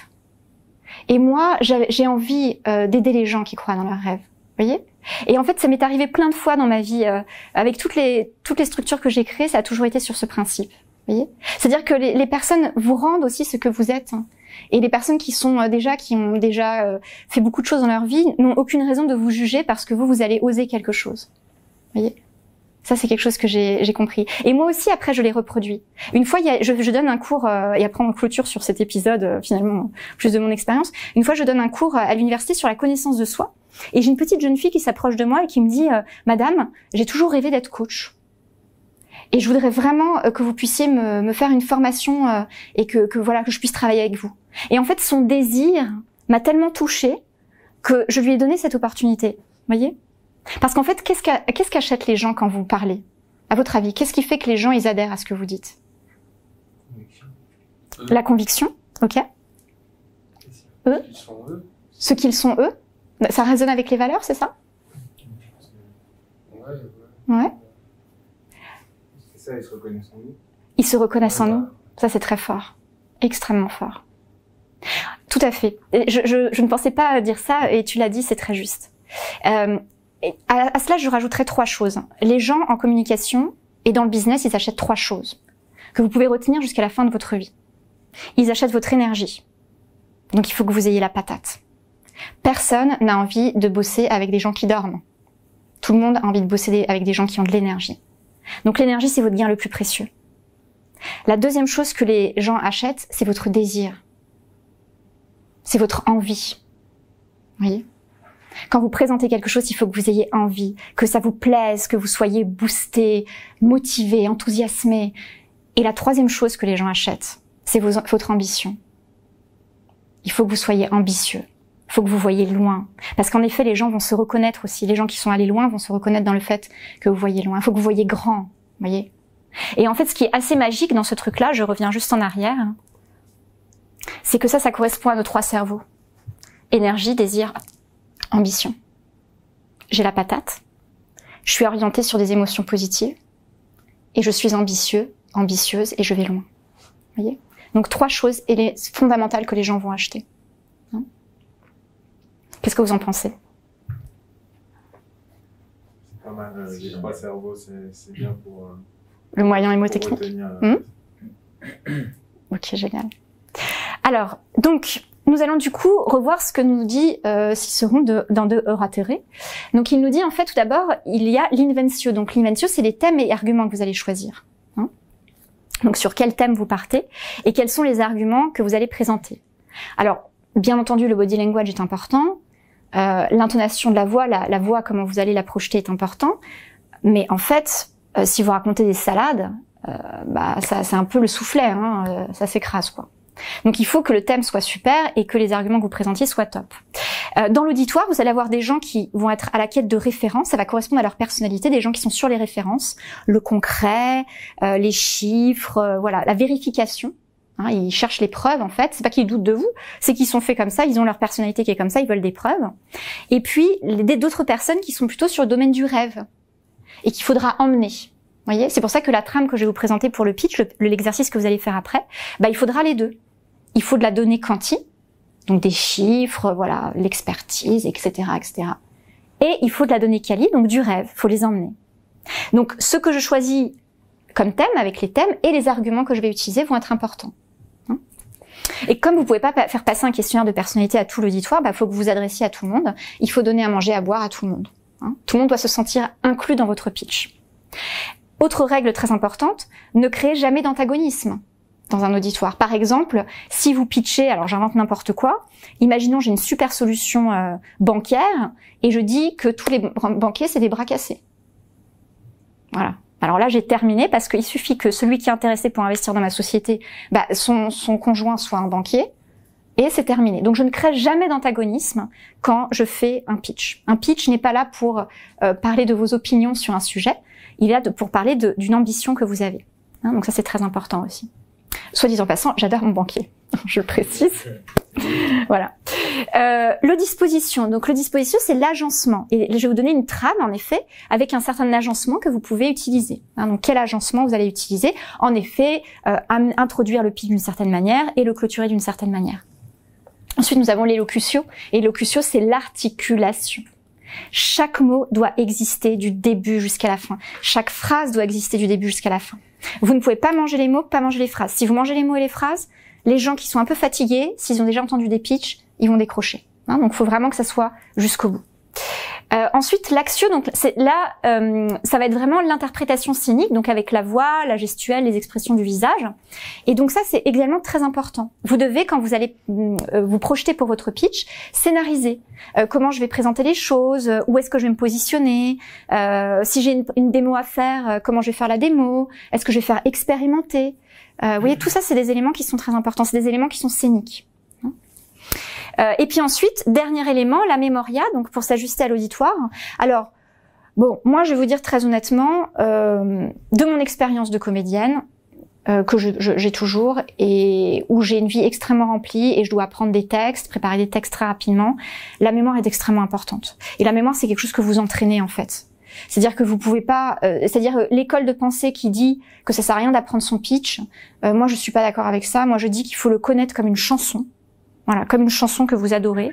Et moi, j'ai envie d'aider les gens qui croient dans leurs rêves. Vous voyez? Et en fait, ça m'est arrivé plein de fois dans ma vie, avec toutes les structures que j'ai créées, ça a toujours été sur ce principe. Vous voyez? C'est-à-dire que les personnes vous rendent aussi ce que vous êtes. Et les personnes qui ont déjà fait beaucoup de choses dans leur vie n'ont aucune raison de vous juger parce que vous allez oser quelque chose. Vous voyez? Ça, c'est quelque chose que j'ai compris. Et moi aussi, après, je l'ai reproduit. Une fois, je donne un cours, et après on clôture sur cet épisode, finalement, plus de mon expérience. Une fois, je donne un cours à l'université sur la connaissance de soi. Et j'ai une petite jeune fille qui s'approche de moi et qui me dit, Madame, j'ai toujours rêvé d'être coach. Et je voudrais vraiment que vous puissiez me faire une formation et que je puisse travailler avec vous. Et en fait, son désir m'a tellement touchée que je lui ai donné cette opportunité. Vous voyez? Parce qu'en fait, qu'est-ce qu'achètent les gens quand vous parlez? À votre avis, qu'est-ce qui fait que les gens ils adhèrent à ce que vous dites? La conviction, ok. Eux? Ce qu'ils sont eux. Ça résonne avec les valeurs, c'est ça? Ouais. C'est ça, ils se reconnaissent en nous. Ils se reconnaissent en nous. Ça, c'est très fort. Extrêmement fort. Tout à fait. Je ne pensais pas dire ça, et tu l'as dit, c'est très juste. À cela, je rajouterais 3 choses. Les gens en communication et dans le business, ils achètent 3 choses que vous pouvez retenir jusqu'à la fin de votre vie. Ils achètent votre énergie. Donc, il faut que vous ayez la patate. Personne n'a envie de bosser avec des gens qui dorment. Tout le monde a envie de bosser avec des gens qui ont de l'énergie. Donc, l'énergie, c'est votre bien le plus précieux. La deuxième chose que les gens achètent, c'est votre désir. C'est votre envie. Vous voyez ? Quand vous présentez quelque chose, il faut que vous ayez envie, que ça vous plaise, que vous soyez boosté, motivé, enthousiasmé. Et la troisième chose que les gens achètent, c'est votre ambition. Il faut que vous soyez ambitieux. Il faut que vous voyez loin. Parce qu'en effet, les gens vont se reconnaître aussi. Les gens qui sont allés loin vont se reconnaître dans le fait que vous voyez loin. Il faut que vous voyez grand. Vous voyez ? Et en fait, ce qui est assez magique dans ce truc-là, je reviens juste en arrière, c'est que ça correspond à nos 3 cerveaux. Énergie, désir, ambition. J'ai la patate. Je suis orientée sur des émotions positives. Et je suis ambitieux, ambitieuse, et je vais loin. Vous voyez ? Donc 3 choses fondamentales que les gens vont acheter. Hein ? Qu'est-ce que vous en pensez ? C'est pas mal, les 3 cerveaux, c'est bien pour... le moyen émotechnique. Ok, génial. Alors, donc, nous allons du coup revoir ce que nous dit Cicéron dans De Oratere. Donc, il nous dit en fait, tout d'abord, il y a l'inventio. Donc, l'inventio, c'est les thèmes et arguments que vous allez choisir. Hein ? Donc sur quel thème vous partez et quels sont les arguments que vous allez présenter. Alors, bien entendu, le body language est important, l'intonation de la voix, la voix, comment vous allez la projeter est important, mais en fait, si vous racontez des salades, ça c'est un peu le soufflet, hein, ça s'écrase quoi. Donc il faut que le thème soit super et que les arguments que vous présentiez soient top. Dans l'auditoire, vous allez avoir des gens qui vont être à la quête de références, ça va correspondre à leur personnalité, des gens qui sont sur les références, le concret, les chiffres, voilà, la vérification. Hein, ils cherchent les preuves en fait, c'est pas qu'ils doutent de vous, c'est qu'ils sont faits comme ça, ils ont leur personnalité qui est comme ça, ils veulent des preuves. Et puis d'autres personnes qui sont plutôt sur le domaine du rêve et qu'il faudra emmener. Vous voyez, c'est pour ça que la trame que je vais vous présenter pour le pitch, l'exercice que vous allez faire après, il faudra les deux. Il faut de la donnée quanti, donc des chiffres, voilà, l'expertise, etc., etc. Et il faut de la donnée quali, donc du rêve, il faut les emmener. Donc ce que je choisis comme thème, avec les thèmes et les arguments que je vais utiliser vont être importants. Et comme vous pouvez pas faire passer un questionnaire de personnalité à tout l'auditoire, faut que vous vous adressiez à tout le monde. Il faut donner à manger, à boire à tout le monde. Tout le monde doit se sentir inclus dans votre pitch. Autre règle très importante, ne créez jamais d'antagonisme dans un auditoire. Par exemple, si vous pitchez, alors j'invente n'importe quoi, imaginons j'ai une super solution bancaire et je dis que tous les banquiers c'est des bras cassés. Voilà. Alors là j'ai terminé parce qu'il suffit que celui qui est intéressé pour investir dans ma société, son conjoint soit un banquier et c'est terminé. Donc je ne crée jamais d'antagonisme quand je fais un pitch. Un pitch n'est pas là pour parler de vos opinions sur un sujet, il est là pour parler d'une ambition que vous avez. Donc ça c'est très important aussi. Soit dit en passant, j'adore mon banquier, je le précise. Voilà. Le disposition. Donc le disposition, c'est l'agencement. Et je vais vous donner une trame, en effet, avec un certain agencement que vous pouvez utiliser. Donc quel agencement vous allez utiliser? En effet, introduire le pitch d'une certaine manière et le clôturer d'une certaine manière. Ensuite, nous avons l'élocution. Et l'élocution, c'est l'articulation. Chaque mot doit exister du début jusqu'à la fin. Chaque phrase doit exister du début jusqu'à la fin. Vous ne pouvez pas manger les mots, pas manger les phrases. Si vous mangez les mots et les phrases, les gens qui sont un peu fatigués, s'ils ont déjà entendu des pitchs, ils vont décrocher. Donc il faut vraiment que ça soit jusqu'au bout. Ensuite, l'action, donc là, ça va être vraiment l'interprétation scénique, donc avec la voix, la gestuelle, les expressions du visage. Et donc ça, c'est également très important. Vous devez, quand vous allez vous projeter pour votre pitch, scénariser comment je vais présenter les choses, où est-ce que je vais me positionner, si j'ai une démo à faire, comment je vais faire la démo, est-ce que je vais faire expérimenter. Vous voyez, tout ça, c'est des éléments qui sont très importants, c'est des éléments qui sont scéniques. Et puis ensuite, dernier élément, la mémoria, donc pour s'ajuster à l'auditoire. Alors, bon, moi je vais vous dire très honnêtement, de mon expérience de comédienne, que j'ai toujours, et où j'ai une vie extrêmement remplie, et je dois apprendre des textes, préparer des textes très rapidement, la mémoire est extrêmement importante. Et la mémoire, c'est quelque chose que vous entraînez en fait. C'est-à-dire que vous pouvez pas, c'est-à-dire l'école de pensée qui dit que ça sert à rien d'apprendre son pitch, moi je suis pas d'accord avec ça, moi je dis qu'il faut le connaître comme une chanson. Voilà, comme une chanson que vous adorez,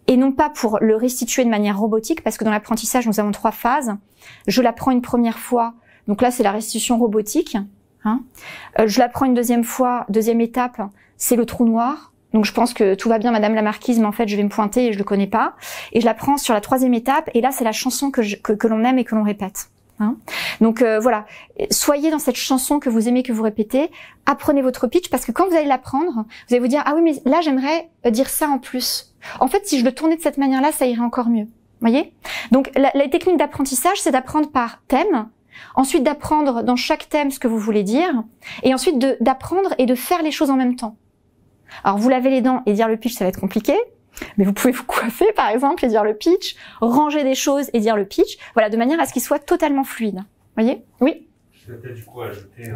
et non pas pour le restituer de manière robotique, parce que dans l'apprentissage, nous avons 3 phases. Je l'apprends une première fois, donc là, c'est la restitution robotique. Je l'apprends une deuxième fois, deuxième étape, c'est le trou noir. Donc je pense que tout va bien, Madame la Marquise, mais en fait, je vais me pointer et je le connais pas. Et je l'apprends sur la 3e étape, et là, c'est la chanson que l'on aime et que l'on répète. Donc voilà, soyez dans cette chanson que vous aimez, que vous répétez, apprenez votre pitch, parce que quand vous allez l'apprendre, vous allez vous dire « Ah oui, mais là j'aimerais dire ça en plus. En fait, si je le tournais de cette manière-là, ça irait encore mieux. » Voyez? Donc la technique d'apprentissage, c'est d'apprendre par thème, ensuite d'apprendre dans chaque thème ce que vous voulez dire, et ensuite d'apprendre et de faire les choses en même temps. Alors vous lavez les dents et dire le pitch, ça va être compliqué. Mais vous pouvez vous coiffer, par exemple, et dire le pitch, ranger des choses et dire le pitch, voilà, de manière à ce qu'il soit totalement fluide. Vous voyez? Oui? Je vais peut-être du coup ajouter,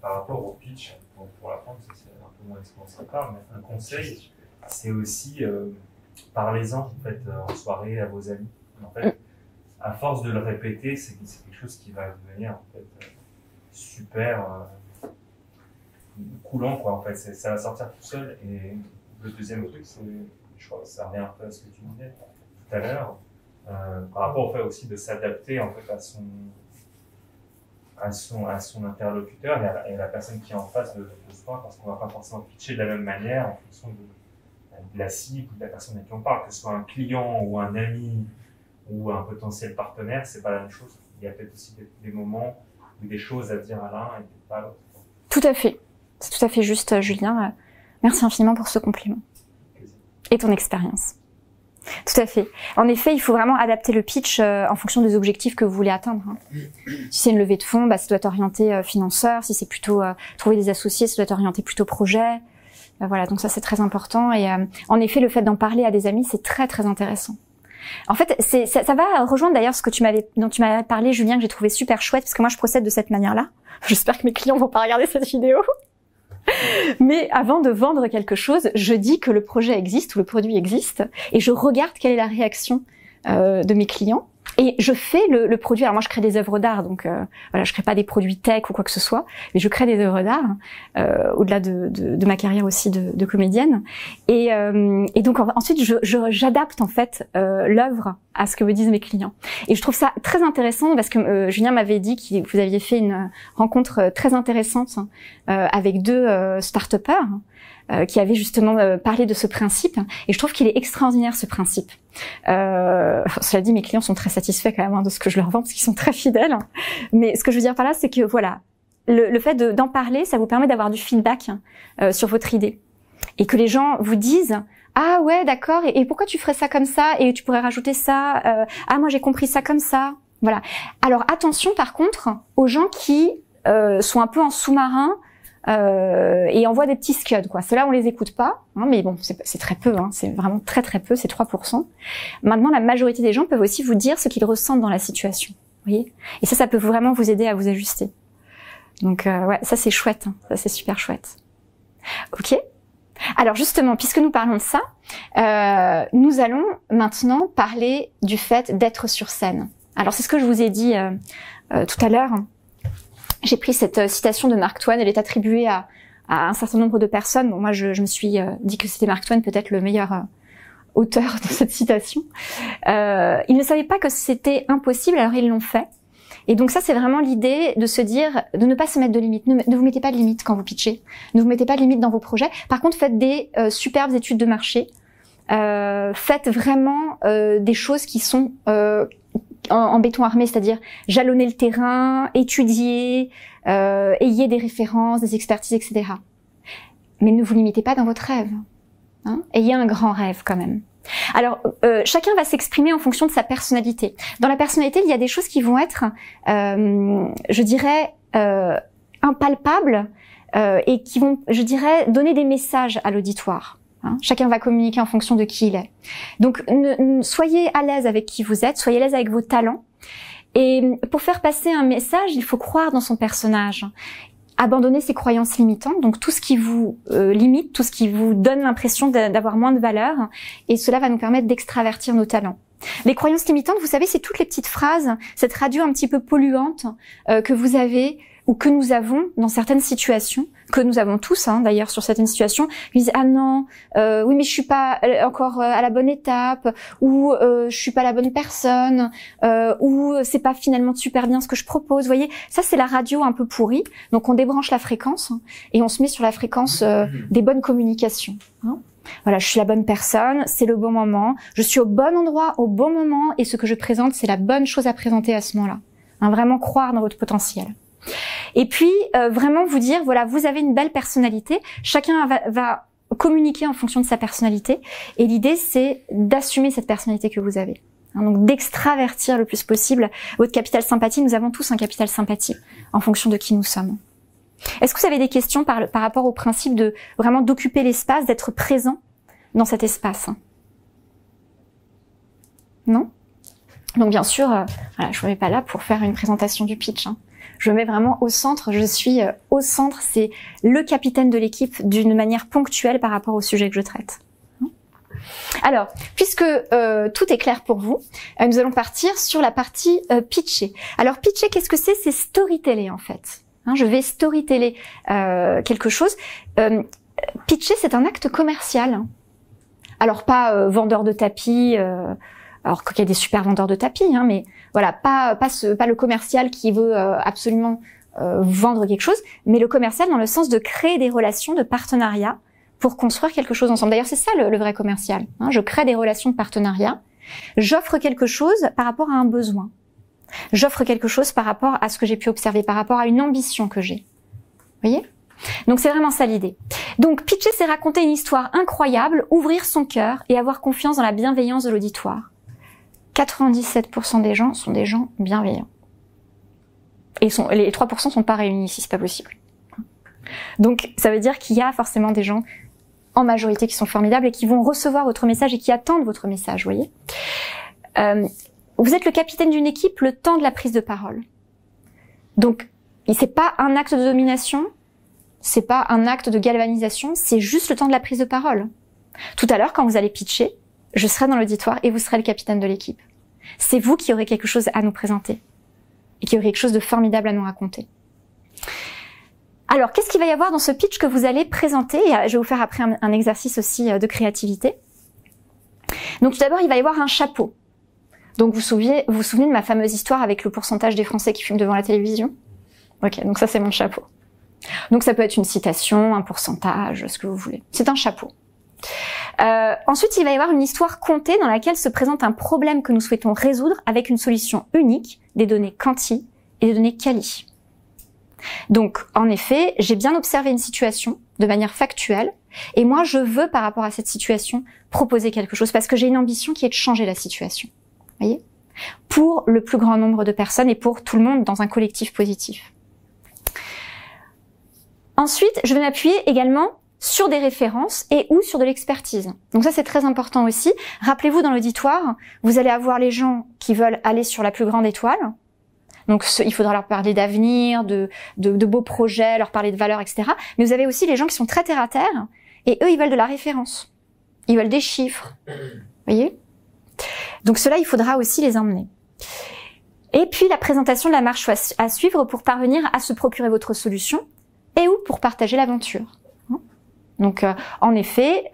par rapport au pitch, pour l'apprendre, c'est un peu moins expérience à part, mais un conseil, c'est aussi, parlez-en, en fait, en soirée à vos amis. En fait, à force de le répéter, c'est quelque chose qui va devenir, en fait, super coulant, quoi, en fait. Ça va sortir tout seul. Et le deuxième truc, c'est, je crois que ça revient un peu à ce que tu disais tout à l'heure, par rapport au fait aussi de s'adapter en fait à son interlocuteur et à la personne qui est en face de soi, parce qu'on va pas forcément pitcher de la même manière en fonction de la cible ou de la personne à qui on parle, que ce soit un client ou un ami ou un potentiel partenaire, c'est pas la même chose. Il y a peut-être aussi des moments ou des choses à dire à l'un et pas à l'autre. Tout à fait. C'est tout à fait juste, Julien. Merci infiniment pour ce compliment. Et ton expérience. Tout à fait. En effet, il faut vraiment adapter le pitch en fonction des objectifs que vous voulez atteindre. Si c'est une levée de fonds, ça doit être orienté financeur. Si c'est plutôt trouver des associés, ça doit être orienté plutôt projet. Voilà, donc ça c'est très important. Et en effet, le fait d'en parler à des amis, c'est très très intéressant. En fait, ça va rejoindre d'ailleurs ce que dont tu m'avais parlé, Julien, que j'ai trouvé super chouette, parce que moi je procède de cette manière-là. J'espère que mes clients vont pas regarder cette vidéo. Mais avant de vendre quelque chose, je dis que le projet existe ou le produit existe et je regarde quelle est la réaction de mes clients et je fais le produit. Alors moi, je crée des œuvres d'art, donc voilà, je crée pas des produits tech ou quoi que ce soit, mais je crée des œuvres d'art au-delà de ma carrière aussi de comédienne. Et donc ensuite, j'adapte en fait l'œuvre à ce que me disent mes clients. Et je trouve ça très intéressant parce que Julien m'avait dit que vous aviez fait une rencontre très intéressante avec deux start-upers qui avaient justement parlé de ce principe. Et je trouve qu'il est extraordinaire ce principe. Cela dit, mes clients sont très satisfaits quand même de ce que je leur vends parce qu'ils sont très fidèles. Mais ce que je veux dire par là, c'est que voilà, le fait d'en parler, ça vous permet d'avoir du feedback sur votre idée. Et que les gens vous disent « Ah ouais, d'accord, et pourquoi tu ferais ça comme ça? Et tu pourrais rajouter ça. Ah, moi j'ai compris ça comme ça. » Voilà. Alors attention par contre aux gens qui sont un peu en sous-marin et envoient des petits scuds, quoi. Ceux-là, on les écoute pas, hein, mais bon, c'est très peu, hein, c'est vraiment très très peu, c'est 3%. Maintenant, la majorité des gens peuvent aussi vous dire ce qu'ils ressentent dans la situation, vous voyez. Et ça peut vraiment vous aider à vous ajuster. Donc ouais, ça c'est chouette, hein, ça c'est super chouette. Ok. Alors justement, puisque nous parlons de ça, nous allons maintenant parler du fait d'être sur scène. Alors c'est ce que je vous ai dit tout à l'heure. J'ai pris cette citation de Mark Twain, elle est attribuée à un certain nombre de personnes. Bon, moi je me suis dit que c'était Mark Twain, peut-être le meilleur auteur de cette citation. Ils ne savaient pas que c'était impossible, alors ils l'ont fait. Et donc ça, c'est vraiment l'idée de se dire, de ne pas se mettre de limites. Ne vous mettez pas de limites quand vous pitchez. Ne vous mettez pas de limites dans vos projets. Par contre, faites des superbes études de marché. Faites vraiment des choses qui sont en béton armé, c'est-à-dire jalonner le terrain, étudier, ayez des références, des expertises, etc. Mais ne vous limitez pas dans votre rêve. Hein, ayez un grand rêve quand même. Alors, chacun va s'exprimer en fonction de sa personnalité. Dans la personnalité, il y a des choses qui vont être, je dirais, impalpables et qui vont, je dirais, donner des messages à l'auditoire. Hein, chacun va communiquer en fonction de qui il est. Donc, soyez à l'aise avec qui vous êtes, soyez à l'aise avec vos talents. Et pour faire passer un message, il faut croire dans son personnage. Abandonner ses croyances limitantes, donc tout ce qui vous limite, tout ce qui vous donne l'impression d'avoir moins de valeur, et cela va nous permettre d'extravertir nos talents. Les croyances limitantes, vous savez, c'est toutes les petites phrases, cette radio un petit peu polluante que vous avez ou que nous avons dans certaines situations, que nous avons tous d'ailleurs sur certaines situations, ils disent ah non, oui mais je suis pas encore à la bonne étape, ou je suis pas la bonne personne, ou c'est pas finalement super bien ce que je propose. Vous voyez, ça c'est la radio un peu pourrie. Donc on débranche la fréquence et on se met sur la fréquence des bonnes communications. Hein. Voilà, je suis la bonne personne, c'est le bon moment, je suis au bon endroit au bon moment et ce que je présente c'est la bonne chose à présenter à ce moment-là. Hein, vraiment croire dans votre potentiel. Et puis vraiment vous dire voilà, vous avez une belle personnalité, chacun va communiquer en fonction de sa personnalité et l'idée c'est d'assumer cette personnalité que vous avez. Hein, donc d'extravertir le plus possible votre capital sympathie. Nous avons tous un capital sympathie en fonction de qui nous sommes. Est-ce que vous avez des questions par rapport au principe de vraiment d'occuper l'espace, d'être présent dans cet espace? Non? Donc bien sûr, voilà, je ne me mets pas là pour faire une présentation du pitch. Hein. Je me mets vraiment au centre, je suis au centre, c'est le capitaine de l'équipe d'une manière ponctuelle par rapport au sujet que je traite. Alors, puisque tout est clair pour vous, nous allons partir sur la partie pitcher. Alors pitcher, qu'est-ce que c'est? C'est storyteller en fait. Hein, je vais storyteller quelque chose. Pitcher, c'est un acte commercial. Alors pas vendeur de tapis, alors qu'il y a des super vendeurs de tapis, hein, mais voilà, pas le commercial qui veut absolument vendre quelque chose, mais le commercial dans le sens de créer des relations de partenariat pour construire quelque chose ensemble. D'ailleurs, c'est ça le vrai commercial. Hein, je crée des relations de partenariat. J'offre quelque chose par rapport à un besoin. J'offre quelque chose par rapport à ce que j'ai pu observer, par rapport à une ambition que j'ai. Vous voyez ? Donc c'est vraiment ça l'idée. Donc pitcher, c'est raconter une histoire incroyable, ouvrir son cœur et avoir confiance dans la bienveillance de l'auditoire. 97% des gens sont des gens bienveillants. Et les 3% sont pas réunis ici, c'est pas possible. Donc ça veut dire qu'il y a forcément des gens en majorité qui sont formidables et qui vont recevoir votre message et qui attendent votre message, vous voyez. Vous êtes le capitaine d'une équipe le temps de la prise de parole. Donc c'est pas un acte de domination, c'est pas un acte de galvanisation, c'est juste le temps de la prise de parole. Tout à l'heure, quand vous allez pitcher, je serai dans l'auditoire et vous serez le capitaine de l'équipe. C'est vous qui aurez quelque chose à nous présenter et qui aurez quelque chose de formidable à nous raconter. Alors, qu'est-ce qu'il va y avoir dans ce pitch que vous allez présenter? Je vais vous faire après un exercice aussi de créativité. Donc, tout d'abord, il va y avoir un chapeau. Donc, vous vous souvenez de ma fameuse histoire avec le pourcentage des Français qui fument devant la télévision? Ok, donc ça, c'est mon chapeau. Donc, ça peut être une citation, un pourcentage, ce que vous voulez. C'est un chapeau. Ensuite, il va y avoir une histoire contée dans laquelle se présente un problème que nous souhaitons résoudre avec une solution unique, des données quanti et des données quali. Donc, en effet, j'ai bien observé une situation de manière factuelle et moi, je veux, par rapport à cette situation, proposer quelque chose parce que j'ai une ambition qui est de changer la situation. Vous voyez ? Pour le plus grand nombre de personnes et pour tout le monde dans un collectif positif. Ensuite, je vais m'appuyer également sur des références et ou sur de l'expertise. Donc ça, c'est très important aussi. Rappelez-vous, dans l'auditoire, vous allez avoir les gens qui veulent aller sur la plus grande étoile. Donc il faudra leur parler d'avenir, de beaux projets, leur parler de valeurs, etc. Mais vous avez aussi les gens qui sont très terre à terre et eux, ils veulent de la référence. Ils veulent des chiffres. Vous voyez ? Donc cela, il faudra aussi les emmener. Et puis la présentation de la marche à suivre pour parvenir à se procurer votre solution et ou pour partager l'aventure. Donc, en effet,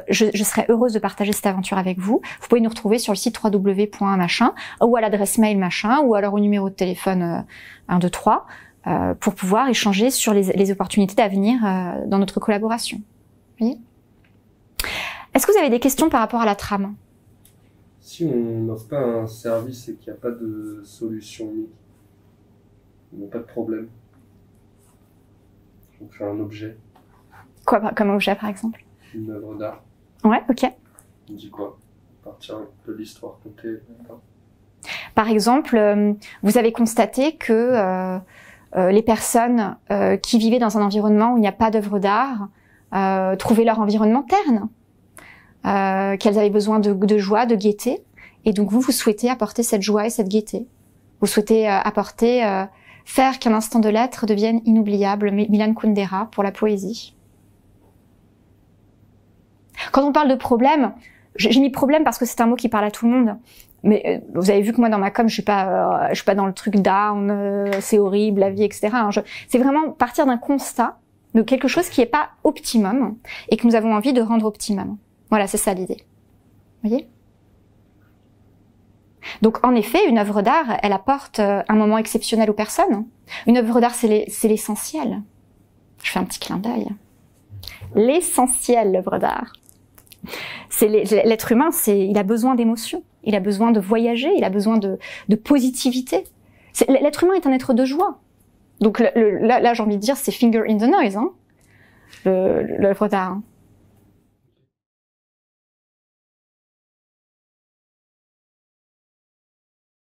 je serais heureuse de partager cette aventure avec vous. Vous pouvez nous retrouver sur le site www.machin ou à l'adresse mail machin ou alors au numéro de téléphone 123 pour pouvoir échanger sur les opportunités d'avenir dans notre collaboration. Vous voyez ? Est-ce que vous avez des questions par rapport à la trame ? Si on n'offre pas un service et qu'il n'y a pas de solution unique, il n'y a pas de problème. On fait un objet. Quoi comme objet, par exemple? Une œuvre d'art. Ouais, ok. On dit quoi? À partir de l'histoire contée. Par exemple, vous avez constaté que les personnes qui vivaient dans un environnement où il n'y a pas d'œuvre d'art trouvaient leur environnement terne, qu'elles avaient besoin de joie, de gaieté, et donc vous souhaitez apporter cette joie et cette gaieté. Vous souhaitez faire qu'un instant de l'être devienne inoubliable, Milan Kundera pour la poésie. Quand on parle de problème, j'ai mis problème parce que c'est un mot qui parle à tout le monde. Mais vous avez vu que moi dans ma com, je suis pas dans le truc down, c'est horrible la vie, etc. C'est vraiment partir d'un constat de quelque chose qui est pas optimum et que nous avons envie de rendre optimum. Voilà, c'est ça l'idée. Vous voyez ? Donc en effet, une œuvre d'art, elle apporte un moment exceptionnel aux personnes. Une œuvre d'art, c'est l'essentiel. Je fais un petit clin d'œil. L'essentiel, l'œuvre d'art. C'est l'être humain, il a besoin d'émotions, il a besoin de voyager, il a besoin de positivité. L'être humain est un être de joie. Donc là j'ai envie de dire, c'est finger in the noise, hein, l'œuvre d'art.